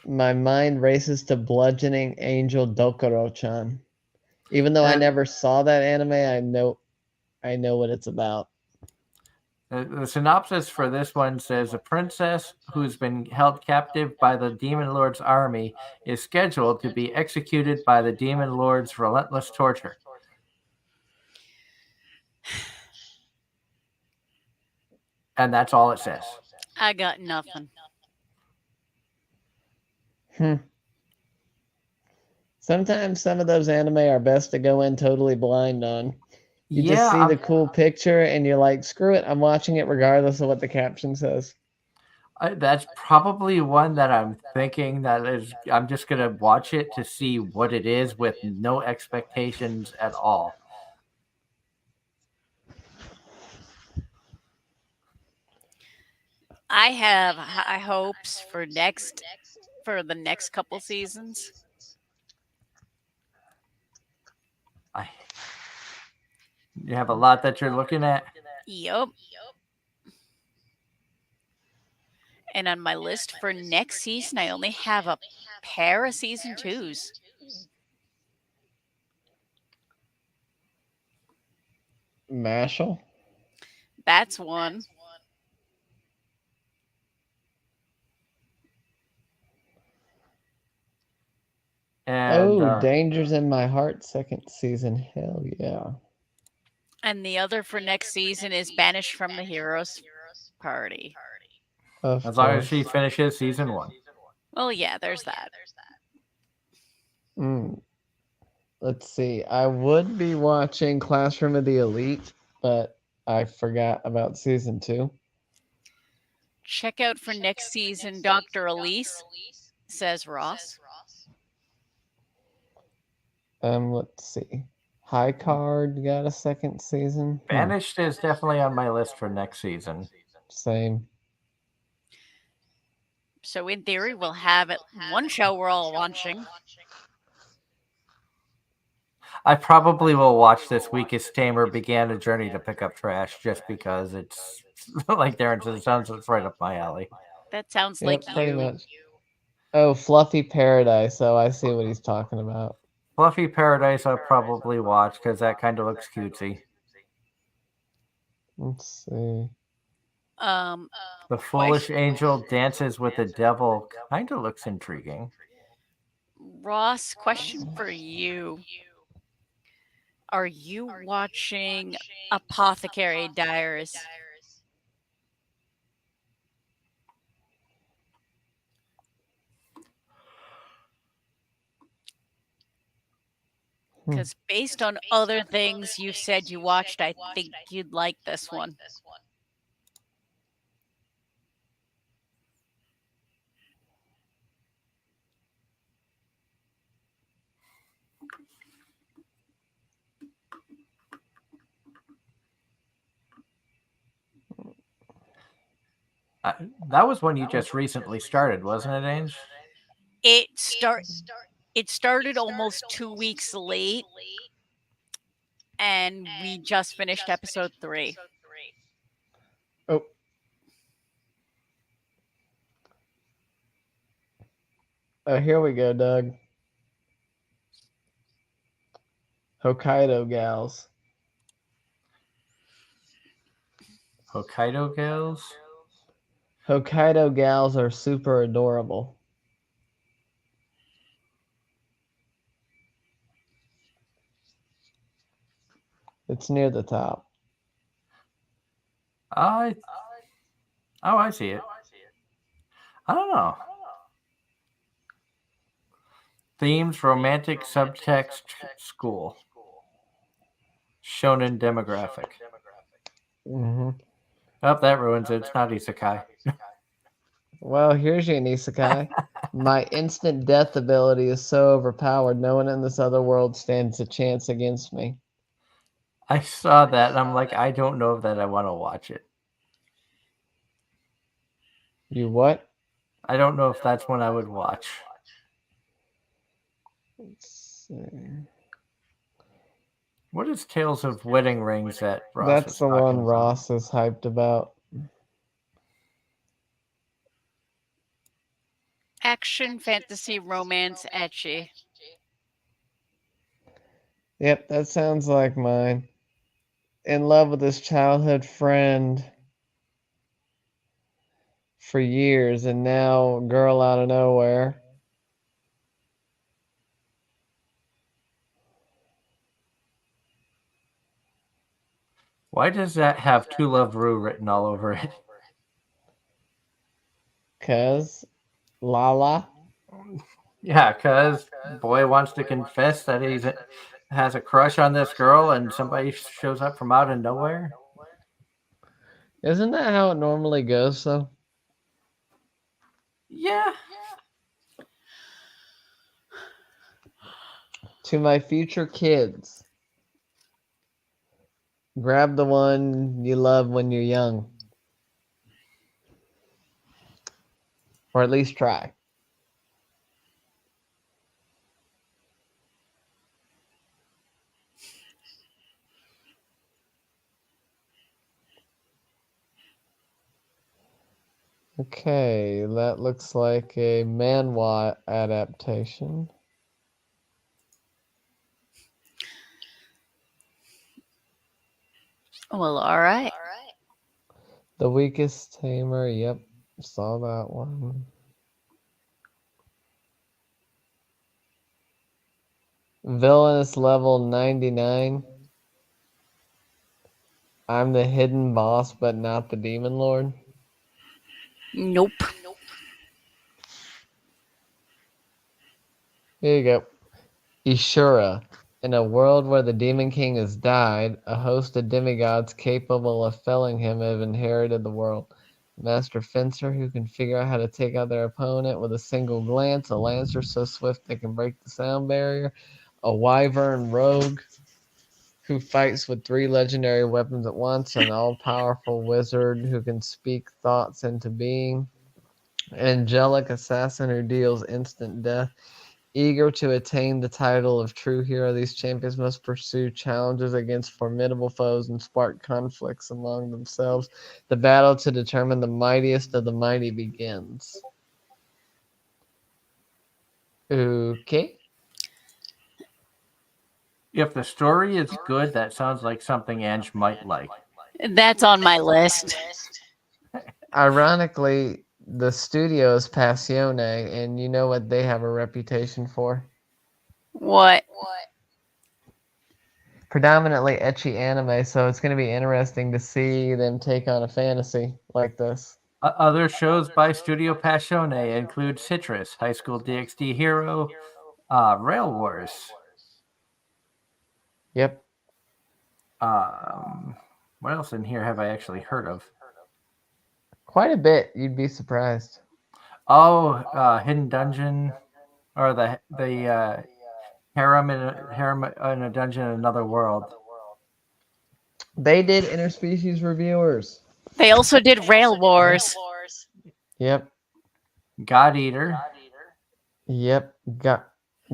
my mind races to Bludgeoning Angel Dokuro-chan. Even though I uh, never saw that anime, I know what it's about. the synopsis for this one says a princess who's been held captive by the demon lord's army is scheduled to be executed by the demon lord's relentless torture. And that's all it says. I got nothing. Hmm. Sometimes some of those anime are best to go in totally blind on. You just Yeah, see the cool picture and you're like, screw it, I'm watching it regardless of what the caption says. that's probably one that I'm thinking that is I'm just gonna watch it to see what it is with no expectations at all. I have high hopes for the next couple seasons. I, you have a lot that you're looking at. Yup. And on my list for next season, I only have a pair of season twos. Mashal? That's one. And Oh, Dangers in My Heart, second season. Hell yeah. And the other for next season is Banished from the Heroes Party. Of as long as she course. finishes season one. Well, yeah, there's that. Mm. Let's see. I would be watching Classroom of the Elite, but I forgot about season 2. Check out for next season Dr. Elise, says Ross. Let's see. High Card got a second season. Banished is definitely on my list for next season. Same. So in theory, we'll have it one show we're all watching. I probably will watch this week as Tamer began a journey to pick up trash just because it's like Darren says, it sounds it's right up my alley. That sounds Yep, like pretty you. much. Oh, Fluffy Paradise. So I see what he's talking about. Fluffy Paradise I'll probably watch because that kind of looks cutesy. Let's see. The Foolish Angel Dances with the Devil kind of looks intriguing. Ross, question for you. Are you watching Apothecary Diaries? Because based on other things you've said you watched, I think you'd like this one. That was one you just recently started, wasn't it, Ange? It started almost 2 weeks late, and we just finished episode 3. Oh. Oh, here we go, Doug. Hokkaido Gals. Hokkaido Gals? Hokkaido Gals are super adorable. It's near the top. I see it. I don't know. Themes, romantic subtext, school. Shonen demographic. Mm-hmm. Oh, that ruins it. It's not isekai. Well, here's your isekai. My instant death ability is so overpowered, no one in this other world stands a chance against me. I saw that and I'm like, I don't know that I want to watch it. You what? I don't know if that's one I would watch. Let's see. What is Tales of Wedding Rings that Ross That's was the talking one about? Ross is hyped about. Action, fantasy, romance, etchy. Yep, that sounds like mine. In love with his childhood friend for years, and now girl out of nowhere. Why does that have To Love Ru written all over it? Cause Lala. Yeah, because boy wants to confess that has a crush on this girl, and somebody shows up from out of nowhere. Isn't that how it normally goes, though? Yeah. To my future kids, grab the one you love when you're young. Or at least try. Okay, that looks like a manhwa adaptation. Well, all right. The Weakest Tamer, yep, saw that one. Villainous level 99. I'm the hidden boss, but not the demon lord. Nope. Here you go. Ishura. In a world where the Demon King has died, a host of demigods capable of felling him have inherited the world. A master fencer who can figure out how to take out their opponent with a single glance, a lancer so swift they can break the sound barrier, a wyvern rogue who fights with 3 legendary weapons at once, an all-powerful wizard who can speak thoughts into being, an angelic assassin who deals instant death. Eager to attain the title of true hero, these champions must pursue challenges against formidable foes and spark conflicts among themselves. The battle to determine the mightiest of the mighty begins. Okay. If the story is good, that sounds like something Ange might like. That's on my list. Ironically, the studio is Passione, and you know what they have a reputation for? What? Predominantly ecchi anime, so it's going to be interesting to see them take on a fantasy like this. Other shows by Studio Passione include Citrus, High School DxD Hero, Rail Wars. Yep. What else in here have I actually heard of? Quite a bit. You'd be surprised. Oh, Hidden Dungeon, or the harem in a dungeon in another world. They did interspecies reviewers. They also did Rail Wars. Yep. God Eater. Yep.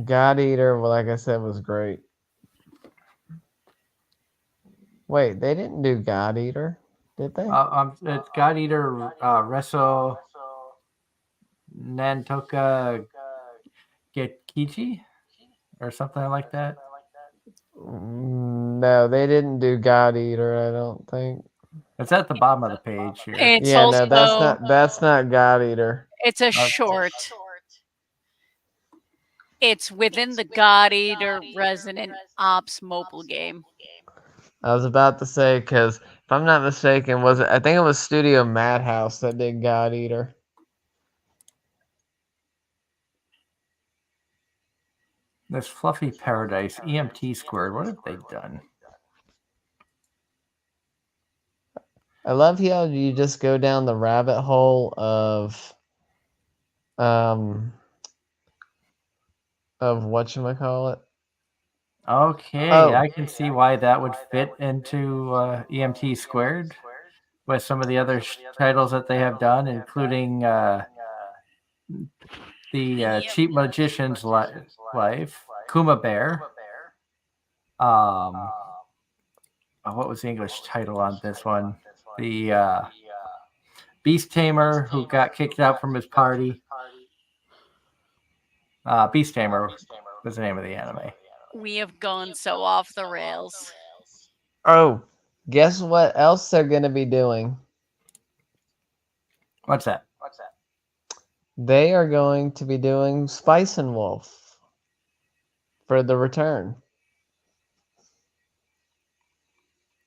God Eater, well, like I said, was great. Wait, they didn't do God Eater, did they? It's God Eater Reso Nantoka Getkichi or something like that. No, they didn't do God Eater, I don't think. It's at the bottom of the page here. It's Yeah, no, also that's not God Eater. it's a short. It's within the God Eater Resident Ops mobile game. I was about to say, because if I'm not mistaken, I think it was Studio Madhouse that did God Eater. This Fluffy Paradise, EMT Squared. What have they done? I love how you just go down the rabbit hole of whatchamacallit. Okay, I can see why that would fit into EMT Squared with some of the other titles that they have done, including the Cheap Magician's Life. Kuma Bear. Um, what was the English title on this one? The Beast Tamer who got kicked out from his party. Beast Tamer was the name of the anime. We have gone so off the rails. Oh, guess what else they're going to be doing? What's that? They are going to be doing Spice and Wolf for the return.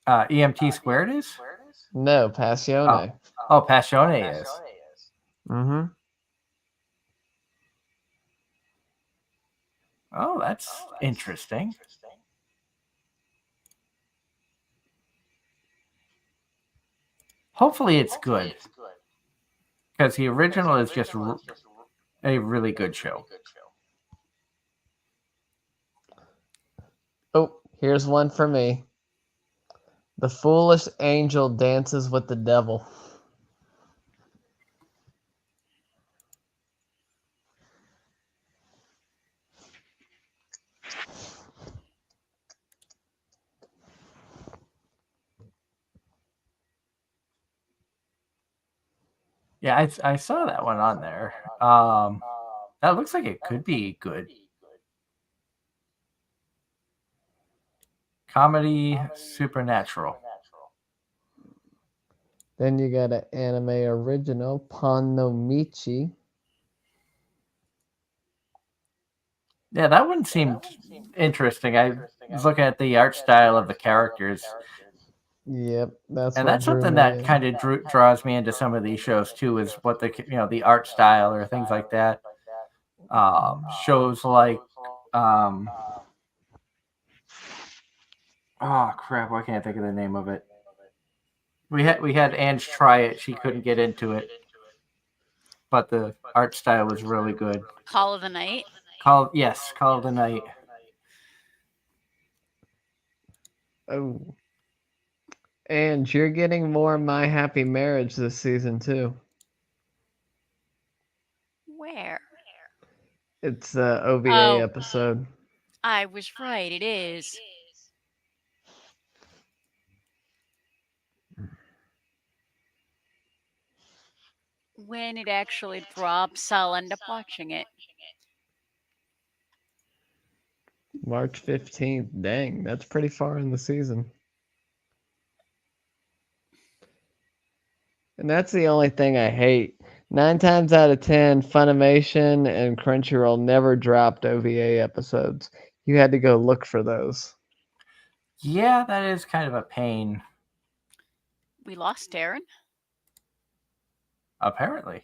EMT squared is? No, Passione. Oh, Passione is. Mm-hmm. Oh, that's interesting. Hopefully it's good. Because the original is just a really good show. Oh, here's one for me. The foolish angel dances with the devil. Yeah, I saw that one on there. That looks like it could be good. Comedy, supernatural. Then you got an anime original, Pon no Michi. Yeah, that one seemed interesting. I was looking at the art style of the characters, Yep, that's and what that's drew something me that in. kind of draws me into some of these shows too. Is what the art style or things like that. Shows like oh crap, I can't think of the name of it. We had Ange try it. She couldn't get into it, but the art style was really good. Call of the Night. Call of the Night. Oh. And you're getting more My Happy Marriage this season too. Where? It's a OVA Oh. episode. I was right, it is. When it actually drops, I'll end up watching it. March 15th. Dang, that's pretty far in the season. And that's the only thing I hate. 9 times out of 10, Funimation and Crunchyroll never dropped OVA episodes. You had to go look for those. Yeah, that is kind of a pain. We lost Darren. Apparently.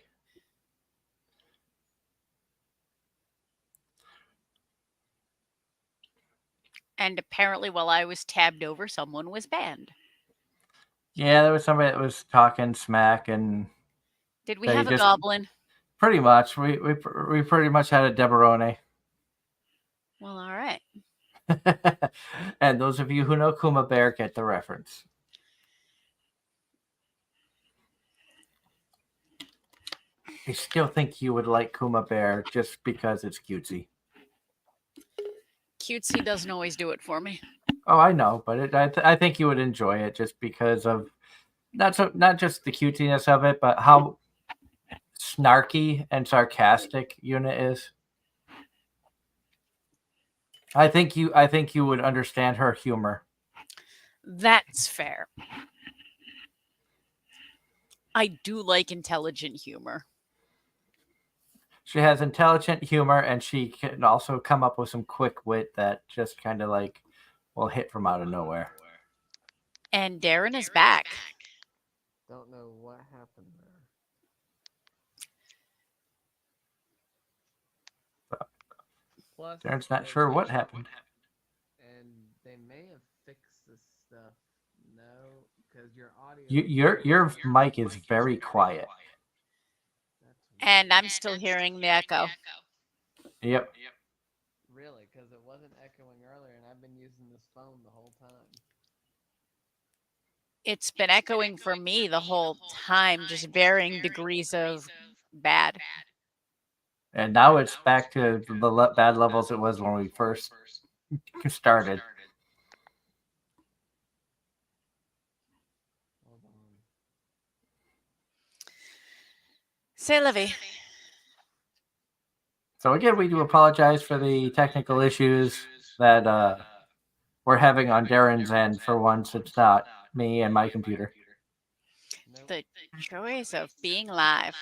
And apparently, while I was tabbed over, someone was banned. Yeah, there was somebody that was talking smack, and Did we they have a just goblin? pretty much we pretty much had a Deberone. Well, all right. And those of you who know Kuma Bear get the reference. I still think you would like Kuma Bear just because it's cutesy. Cutesy doesn't always do it for me. Oh, I know, but I think you would enjoy it just because of not just the cutesiness of it, but how snarky and sarcastic Yuna is. I think you would understand her humor. That's fair. I do like intelligent humor. She has intelligent humor, and she can also come up with some quick wit that just kind of like will hit from out of nowhere. And Darren is back. Don't know what happened there. Plus, Darren's not sure what happened. and they may have fixed this stuff. No, because your audio. Your mic is very quiet. And I'm still hearing the echo. Yep. Really, because it wasn't echoing earlier, and I've been using this phone the whole time. It's been echoing for me the whole time, just varying degrees of bad. And now it's back to the bad levels it was when we first started. Say, Livy. So again, we do apologize for the technical issues that we're having on Darren's end. For once, it's not me and my computer. The joys of being live.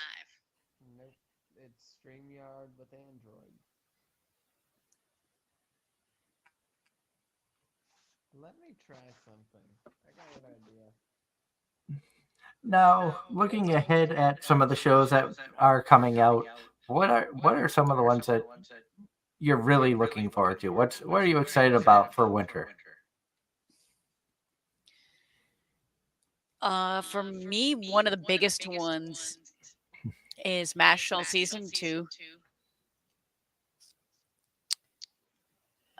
Nope. It's StreamYard with Android. Let me try something. I got an idea. Now, looking ahead at some of the shows that are coming out, what are some of the ones that you're really looking forward to? What are you excited about for winter? For me, one of the biggest ones is Mashal Season 2.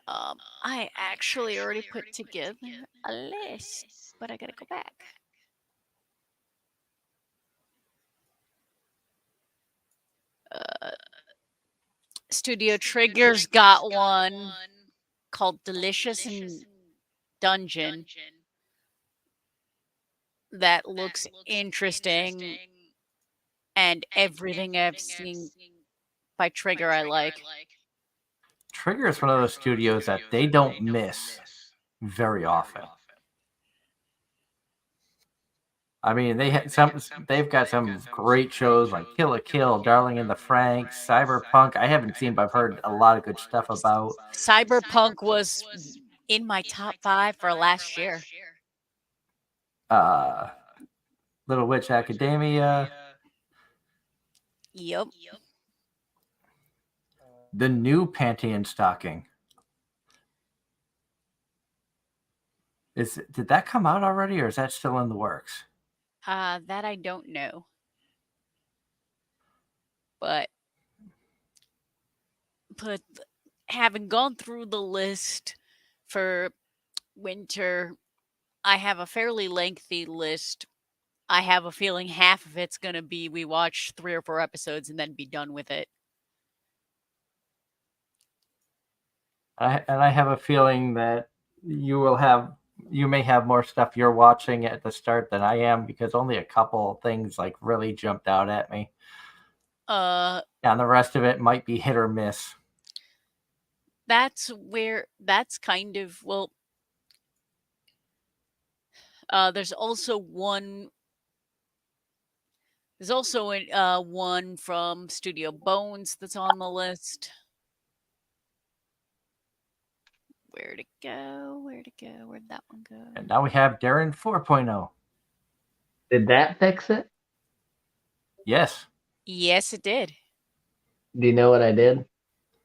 I actually already put together a list, but I gotta go back. Studio Trigger's got one called Delicious and Dungeon that looks interesting, and everything I've seen by Trigger I like. Trigger is one of those studios that they don't miss very often. I mean, they've got some great shows like Kill a Kill, Darling in the Franxx, Cyberpunk. I haven't seen, but I've heard a lot of good stuff about. Cyberpunk was in my top 5 for last year. Little Witch Academia. Yep. The new Pantheon stocking. Did that come out already, or is that still in the works? That I don't know. But having gone through the list for winter, I have a fairly lengthy list. I have a feeling half of it's going to be we watch 3 or 4 episodes and then be done with it. I have a feeling that you may have more stuff you're watching at the start than I am, because only a couple things like really jumped out at me. And the rest of it might be hit or miss. That's kind of, well, there's also one from Studio Bones that's on the list. Where'd it go? Where'd that one go? And now we have Darren 4.0. Did that fix it? Yes. Yes, it did. Do you know what I did?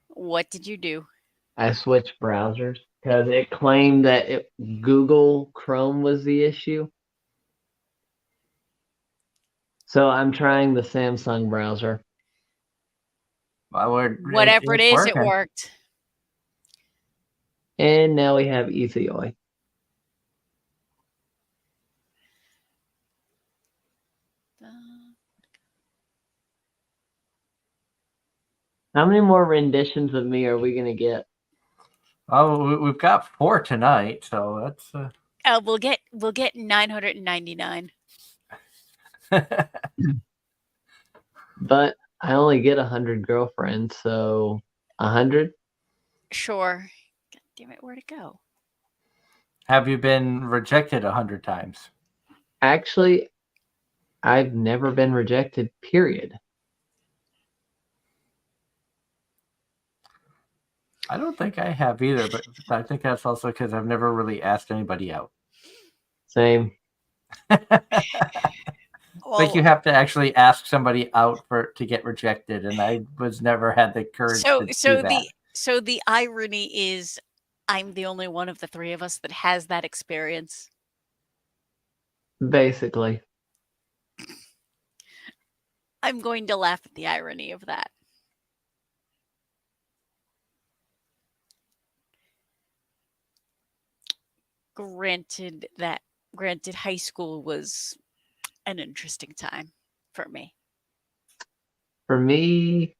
What did you do? I switched browsers because it claimed that Google Chrome was the issue. So I'm trying the Samsung browser. Well, whatever it is, working. it worked. And now we have Ethioi. How many more renditions of me are we going to get? Oh, we've got 4 tonight, so that's... We'll get 999. But I only get 100 girlfriends, so 100? Sure. God damn it, where'd it go? Have you been rejected 100 times? Actually, I've never been rejected, period. I don't think I have either, but I think that's also because I've never really asked anybody out. Same. Like, you have to actually ask somebody out to get rejected, and I was never had the courage to do that. So the irony is, I'm the only one of the 3 of us that has that experience. Basically. I'm going to laugh at the irony of that. Granted, high school was an interesting time for me. For me,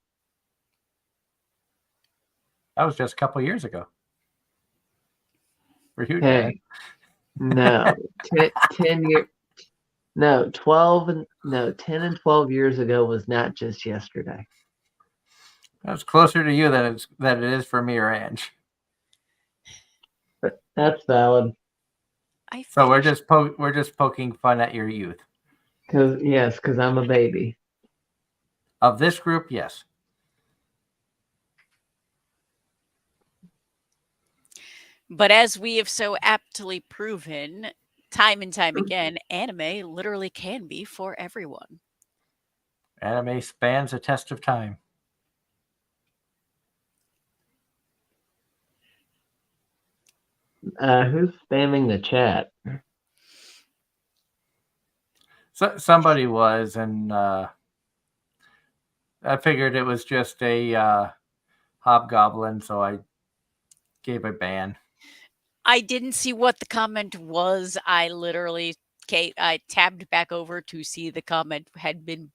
That was just a couple years ago. For you, Darren. Hey, no, 10 years. No, 10 and 12 years ago was not just yesterday. That's closer to you than it is for me or Ange. But that's valid. So we're just poking fun at your youth. Because I'm a baby. Of this group, yes. But as we have so aptly proven time and time again, anime literally can be for everyone. Anime spans a test of time. Who's spamming the chat? So somebody was, and I figured it was just a hobgoblin, so I gave a ban. I didn't see what the comment was. I literally I tabbed back over to see the comment had been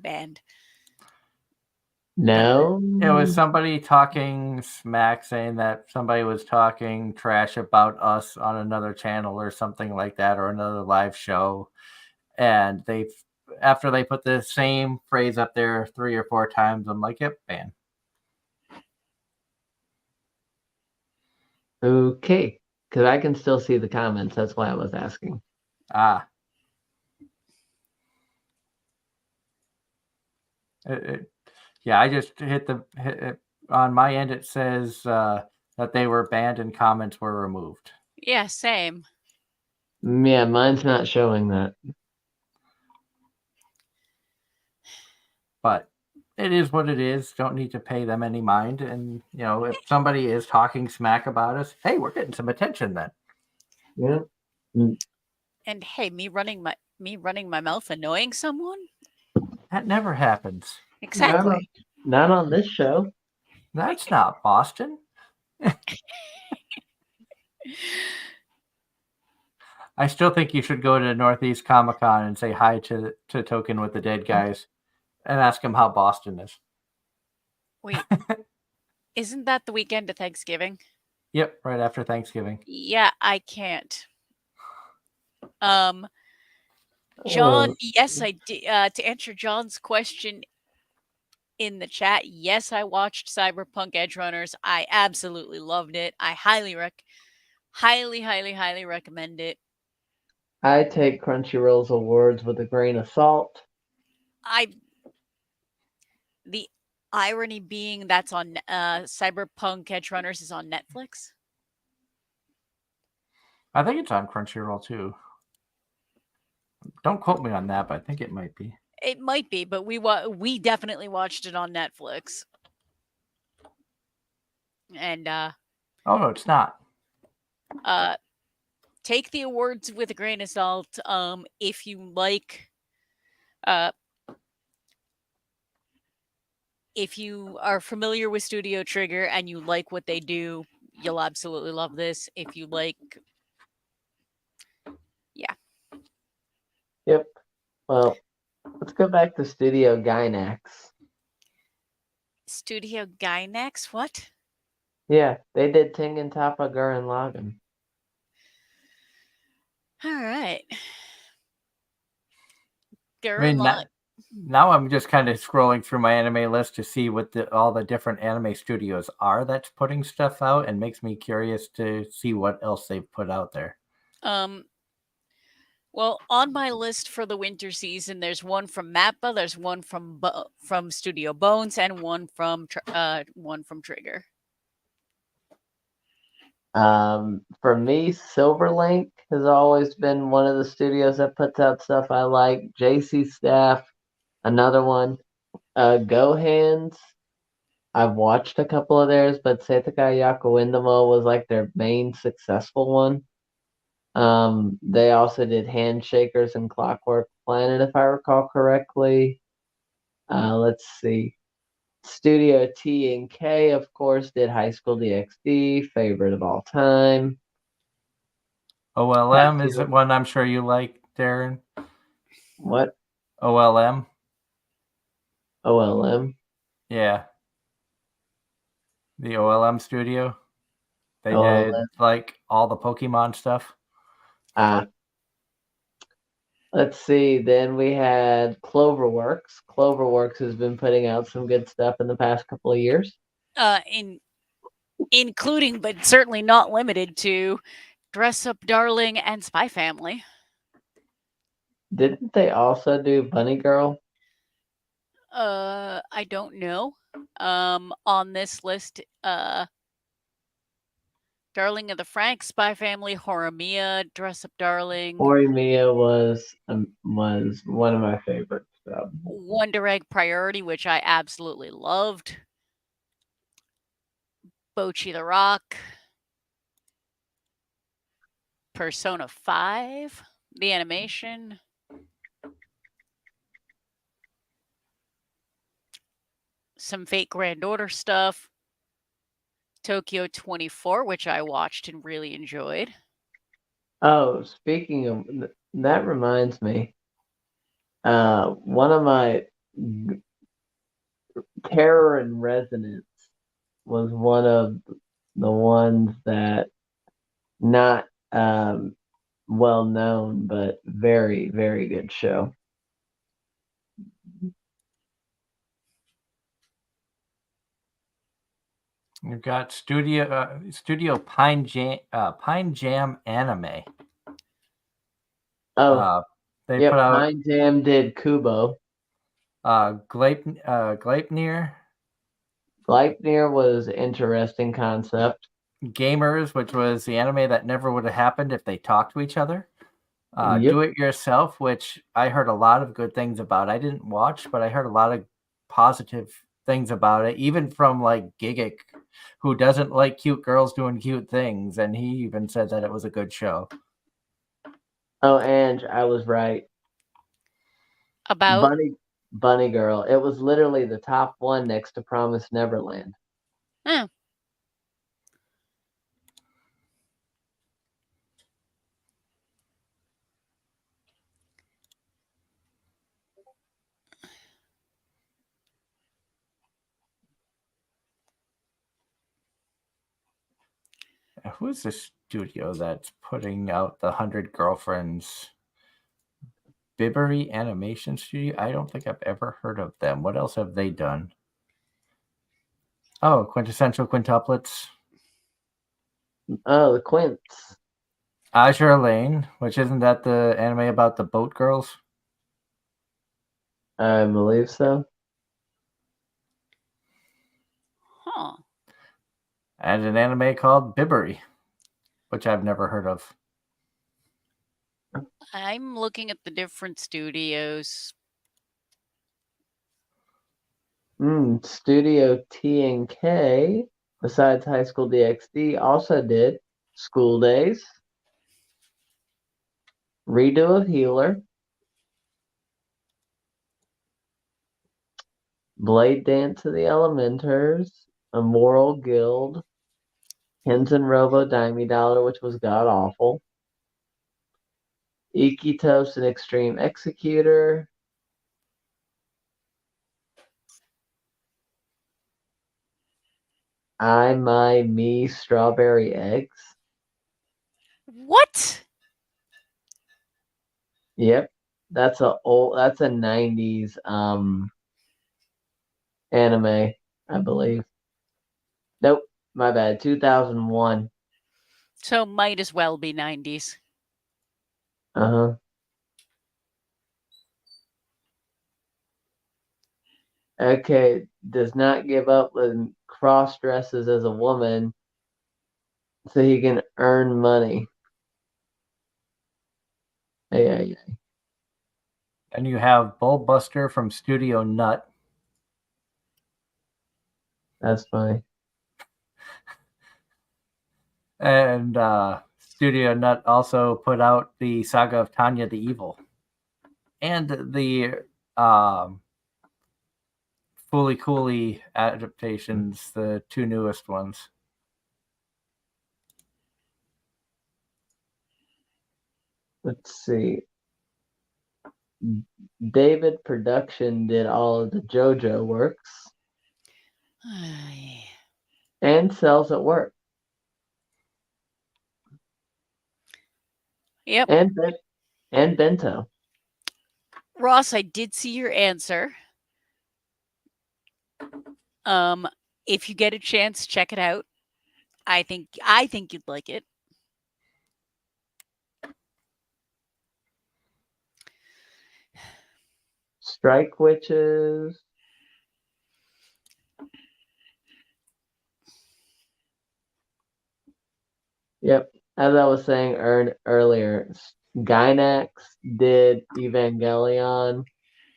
banned. No. It was somebody talking smack, saying that somebody was talking trash about us on another channel or something like that, or another live show. And after they put the same phrase up there 3 or 4 times, I'm like, yep, ban. Okay. Because I can still see the comments. That's why I was asking. Yeah, I just hit on my end. It says that they were banned and comments were removed. Yeah, same. Yeah, mine's not showing that. But it is what it is. Don't need to pay them any mind. And, if somebody is talking smack about us, hey, we're getting some attention then. Yeah. And hey, me running my mouth annoying someone? That never happens. Exactly. Not on this show. That's not Boston. I still think you should go to Northeast Comic Con and say hi to Token with the Dead guys and ask him how Boston is. Wait, isn't that the weekend of Thanksgiving? Yep, right after Thanksgiving. Yeah, I can't. John, yes, I did. To answer John's question in the chat, yes, I watched Cyberpunk Edge Runners. I absolutely loved it. I highly recommend it. I take Crunchyroll's awards with a grain of salt. The irony being that's on Cyberpunk Edge Runners is on Netflix. I think it's on Crunchyroll too. Don't quote me on that, but I think it might be. It might be, but we definitely watched it on Netflix. And oh no, it's not. Take the awards with a grain of salt. If you like, if you are familiar with Studio Trigger and you like what they do, you'll absolutely love this. If you like, yeah. Yep. Well, let's go back to Studio Gainax. Studio Gainax? What? Yeah, they did Tengen Toppa Gurren Lagann. All right. Now I'm just kind of scrolling through my anime list to see what all the different anime studios are that's putting stuff out, and makes me curious to see what else they've put out there. Well, on my list for the winter season, there's one from Mappa, there's one from Studio Bones, and one from Trigger. For me, Silverlink has always been one of the studios that puts out stuff I like. JC Staff, another one. Go Hands, I've watched a couple of theirs, but Seitakai Yakuindamo was like their main successful one. They also did Handshakers and Clockwork Planet, if I recall correctly. Let's see. Studio T and K, of course, did High School DxD, favorite of all time. OLM is one I'm sure you like, Darren. What? OLM. OLM. Yeah. The OLM studio. They did OLM. like all the Pokemon stuff. Let's see. Then we had Cloverworks. Cloverworks has been putting out some good stuff in the past couple of years. Including, but certainly not limited to, Dress Up Darling and Spy Family. Didn't they also do Bunny Girl? I don't know. On this list, Darling of the Franxx, Spy Family, Horimiya, Dress Up Darling, Horimiya was one of my favorites. So. Wonder Egg Priority, which I absolutely loved, Bocchi the Rock, Persona 5, the animation, some Fate Grand Order stuff, Tokyo 24, which I watched and really enjoyed. Oh, speaking of that, reminds me. One of my Terror and Resonance was one of the ones that not well known, but very, very good show. You've got Studio Pine Jam Anime. Oh, they yep, put out Pine Jam did Kubo. Gleipnir. Gleipnir was an interesting concept. Gamers, which was the anime that never would have happened if they talked to each other. Yep. Do It Yourself, which I heard a lot of good things about. I didn't watch, but I heard a lot of positive things about it, even from like Gigic, who doesn't like cute girls doing cute things, and he even said that it was a good show. Oh, Ange, I was right. About Bunny Girl. It was literally the top one next to Promised Neverland. Who's the studio that's putting out the 100 Girlfriends? Bibbery Animation Studio? I don't think I've ever heard of them. What else have they done? Oh, Quintessential Quintuplets. Oh, the Quints. Azure Lane, which isn't that the anime about the boat girls? I believe so. Huh. And an anime called Bibbery, which I've never heard of. I'm looking at the different studios. Studio T&K, besides High School DxD, also did School Days, Redo of Healer, Blade Dance of the Elementers, Immoral Guild, Kenzen Robo Daime Dollar, which was god awful, Ikitos and Extreme Executor, I My Me Strawberry Eggs. What? Yep, that's a 90s anime, I believe. Nope, my bad. 2001. So might as well be 90s. Uh-huh. Okay, does not give up and cross dresses as a woman so he can earn money. Yeah. And you have Bullbuster from Studio Nut. That's funny. And Studio Nut also put out the Saga of Tanya the Evil. And the Fooly Cooly adaptations, the two newest ones. Let's see. David Production did all of the JoJo works. And sells at work. Yep. And bento. Ross, I did see your answer. Um, if you get a chance, check it out. I think you'd like it. Strike witches. Yep. As I was saying earlier, Gynax did Evangelion,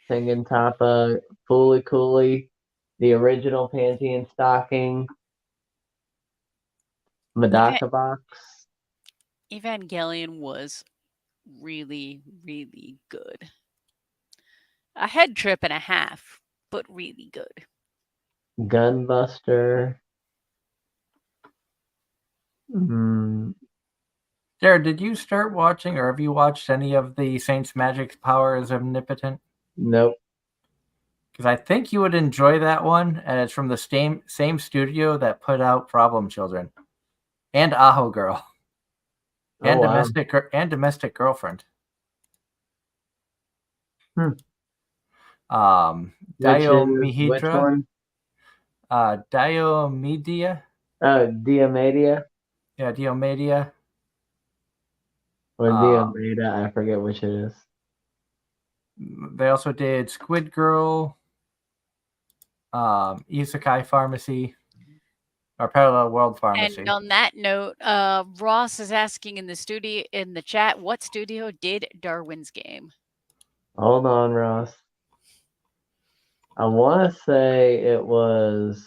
Tengen Toppa, Fooly Cooly, the original Panty and Stocking, Eva- Medaka Box. Evangelion was really, really good. A head trip and a half, but really good. Gunbuster. Mm, Jared, did you start watching or have you watched any of the Saints Magic's Power is Omnipotent? nope. Because I think you would enjoy that one, and it's from the same studio that put out Problem Children and Aho Girl Oh wow. and Domestic Girlfriend. Hmm. Which Dio is which Mihidra, one? Diomedia, Oh, Diomedia Diomedia. or Um, Diomeda. I forget which it is. they also did Squid Girl, Isekai Pharmacy, or Parallel World And Pharmacy. on that note, Ross is asking in the chat, what studio did Darwin's Game? Hold on, Ross. I want to say it was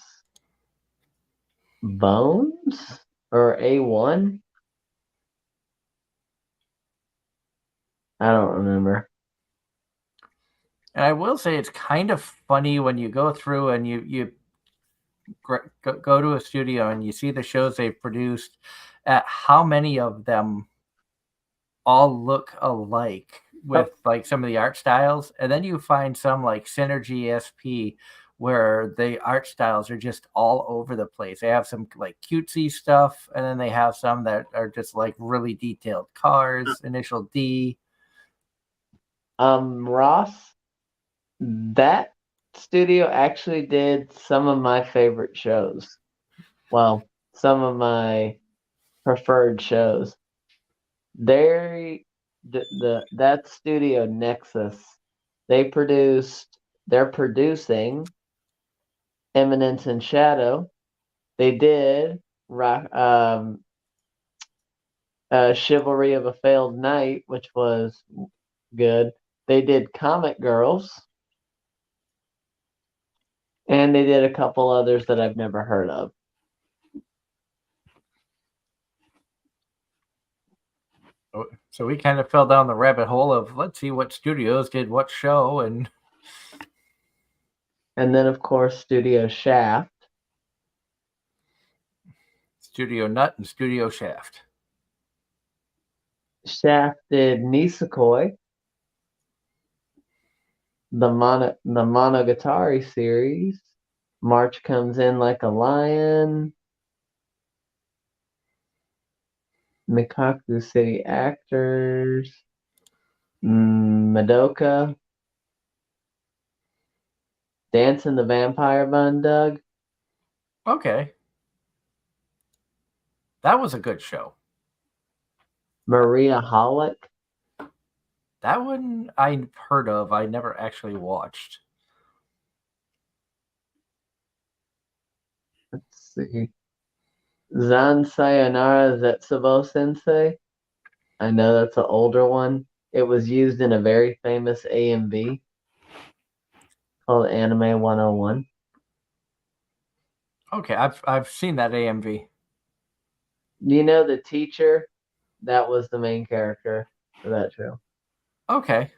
Bones or A1. I don't remember. And I will say it's kind of funny when you go through and you go to a studio and you see the shows they've produced, at how many of them all look alike with like some of the art styles, and then you find some like Synergy SP where the art styles are just all over the place. They have some like cutesy stuff, and then they have some that are just like really detailed cars. Initial D. Ross, that studio actually did some of my favorite shows. Well, some of my preferred shows. That studio Nexus, they're producing Eminence and Shadow. They did rock Chivalry of a Failed Knight, which was good. They did Comic Girls, and they did a couple others that I've never heard of. So we kind of fell down the rabbit hole of let's see what studios did what show, and then of course Studio Shaft. Studio Nut and Studio Shaft. Shaft did Nisekoi, the Monogatari series. March Comes In Like a Lion. Mikaku City Actors. Madoka. Dance in the Vampire Bun, Doug. Okay. That was a good show. Maria Holic. That one I heard of. I never actually watched. Let's see. Zan Sayonara Zetsubo Sensei. I know that's an older one. It was used in a very famous AMV called Anime 101. Okay, I've seen that AMV. You know the teacher? That was the main character for that show. Okay.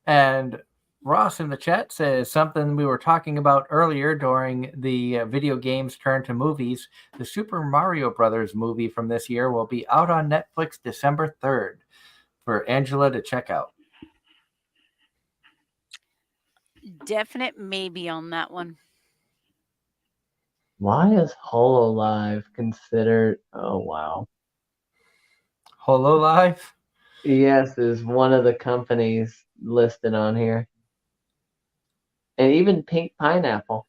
And Ross in the chat says something we were talking about earlier during the video games turn to movies. The Super Mario Brothers movie from this year will be out on Netflix December 3rd for Angela to check out. Definite maybe on that one. Why is HoloLive considered? Oh wow. HoloLive? Yes, is one of the companies listed on here, and even Pink Pineapple.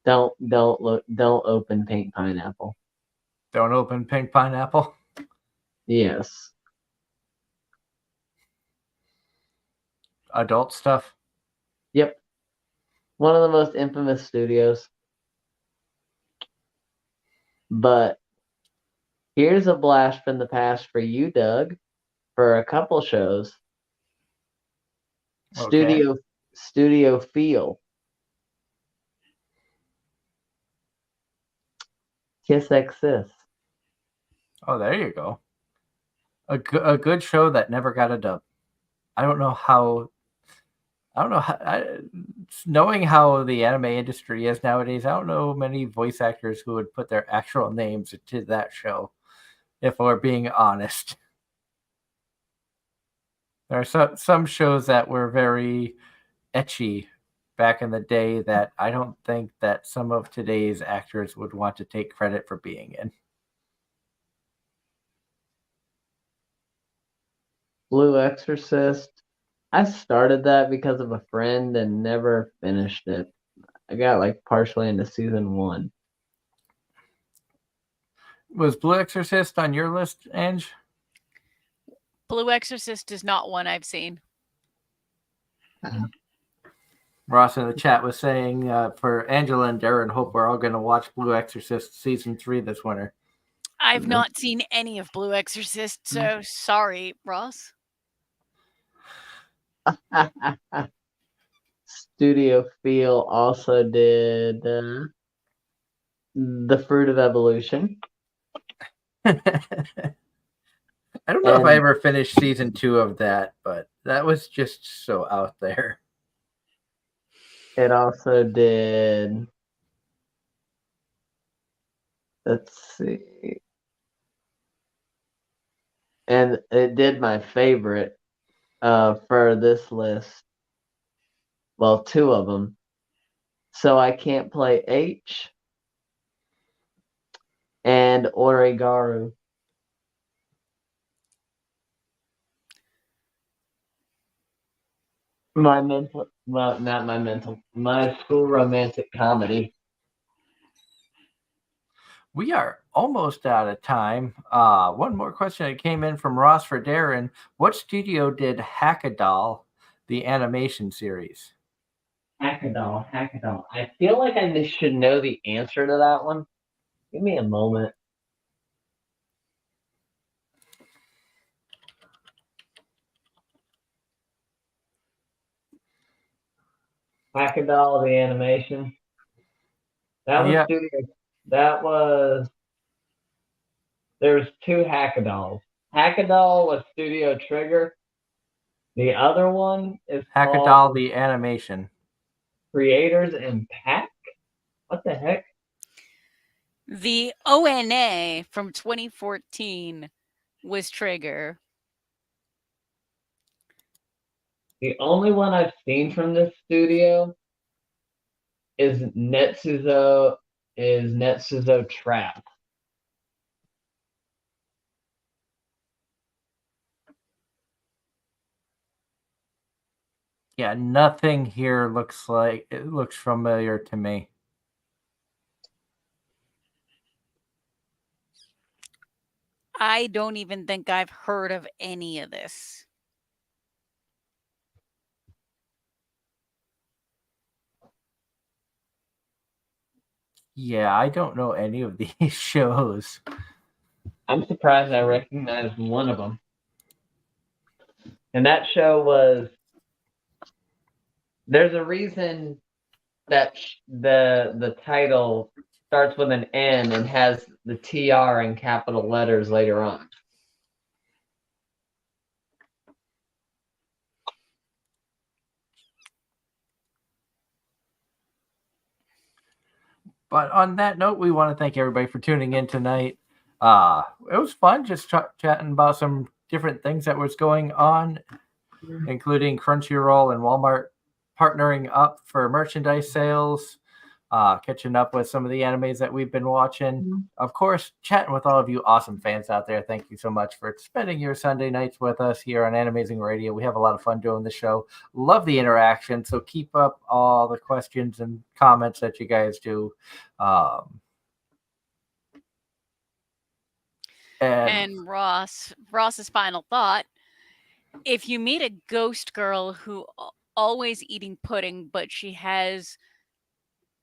Don't open Pink Pineapple. Don't open Pink Pineapple. Yes. Adult stuff. Yep. One of the most infamous studios. But here's a blast from the past for you, Doug, for a couple shows. Okay. Studio Feel. Kiss Exis. Oh, there you go. A good show that never got a dub. I don't know how. Knowing how the anime industry is nowadays, I don't know many voice actors who would put their actual names to that show. If we're being honest, there are some shows that were very etchy back in the day that I don't think that some of today's actors would want to take credit for being in. Blue Exorcist. I started that because of a friend and never finished it. I got like partially into season 1. Was Blue Exorcist on your list, Ange? Blue Exorcist is not one I've seen. Ross in the chat was saying for Angela and Darren, hope we're all going to watch Blue Exorcist season 3 this winter. I've not seen any of Blue Exorcist, so sorry, Ross. Studio Feel also did The Fruit of Evolution. I don't know if I ever finished season 2 of that, but that was just so out there. It also did. Let's see. And it did my favorite for this list. Well, 2 of them. So I Can't Play H and Oregaru. My school romantic comedy. We are almost out of time. One more question that came in from Ross for Darren. What studio did Hackadol, the animation series? Hackadol. I feel like I should know the answer to that one. Give me a moment. Hackadol, the animation. That was studio. That was. There's 2 Hackadols. Hackadol was Studio Trigger. The other one is Hackadol, called the animation. Creators Impact. What the heck? The ONA from 2014 was Trigger. The only one I've seen from this studio is Netsuzo Trap. Yeah, nothing here looks familiar to me. I don't even think I've heard of any of this. Yeah, I don't know any of these shows. I'm surprised I recognized one of them. And that show was. There's a reason that the title starts with an N and has the TR in capital letters later on. But on that note, we want to thank everybody for tuning in tonight. It was fun just chatting about some different things that was going on, including Crunchyroll and Walmart partnering up for merchandise sales, catching up with some of the animes that we've been watching. Of course, chatting with all of you awesome fans out there. Thank you so much for spending your Sunday nights with us here on Anime-Zing Radio. We have a lot of fun doing the show. Love the interaction, so keep up all the questions and comments that you guys do. And Ross's final thought: if you meet a ghost girl who always eating pudding, but she has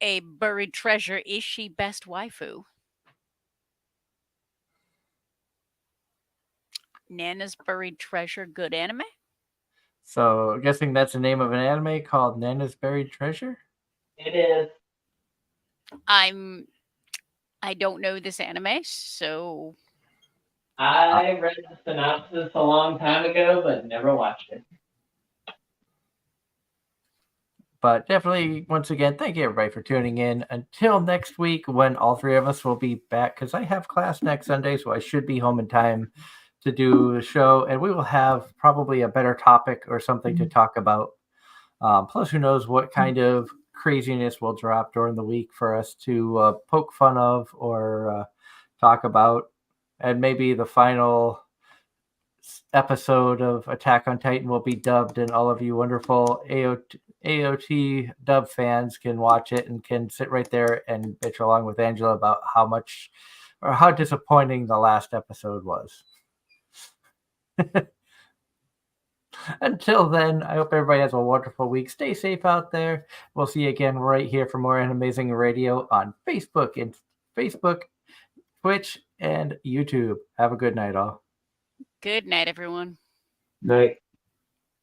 a buried treasure, is she best waifu? Nana's Buried Treasure, good anime? So, guessing that's the name of an anime called Nana's Buried Treasure? It is. I don't know this anime, so I read the synopsis a long time ago, but never watched it. But definitely, once again, thank you everybody for tuning in. Until next week, when all three of us will be back, because I have class next Sunday, so I should be home in time to do the show, and we will have probably a better topic or something to talk about. Plus, who knows what kind of craziness will drop during the week for us to poke fun of or talk about. And maybe the final episode of Attack on Titan will be dubbed, and all of you wonderful AOT dub fans can watch it and can sit right there and bitch along with Angela about how much or how disappointing the last episode was. Until then, I hope everybody has a wonderful week. Stay safe out there. We'll see you again right here for more Anime-Zing Radio on Facebook, Twitch, and YouTube. Have a good night, all. good night, everyone. Night.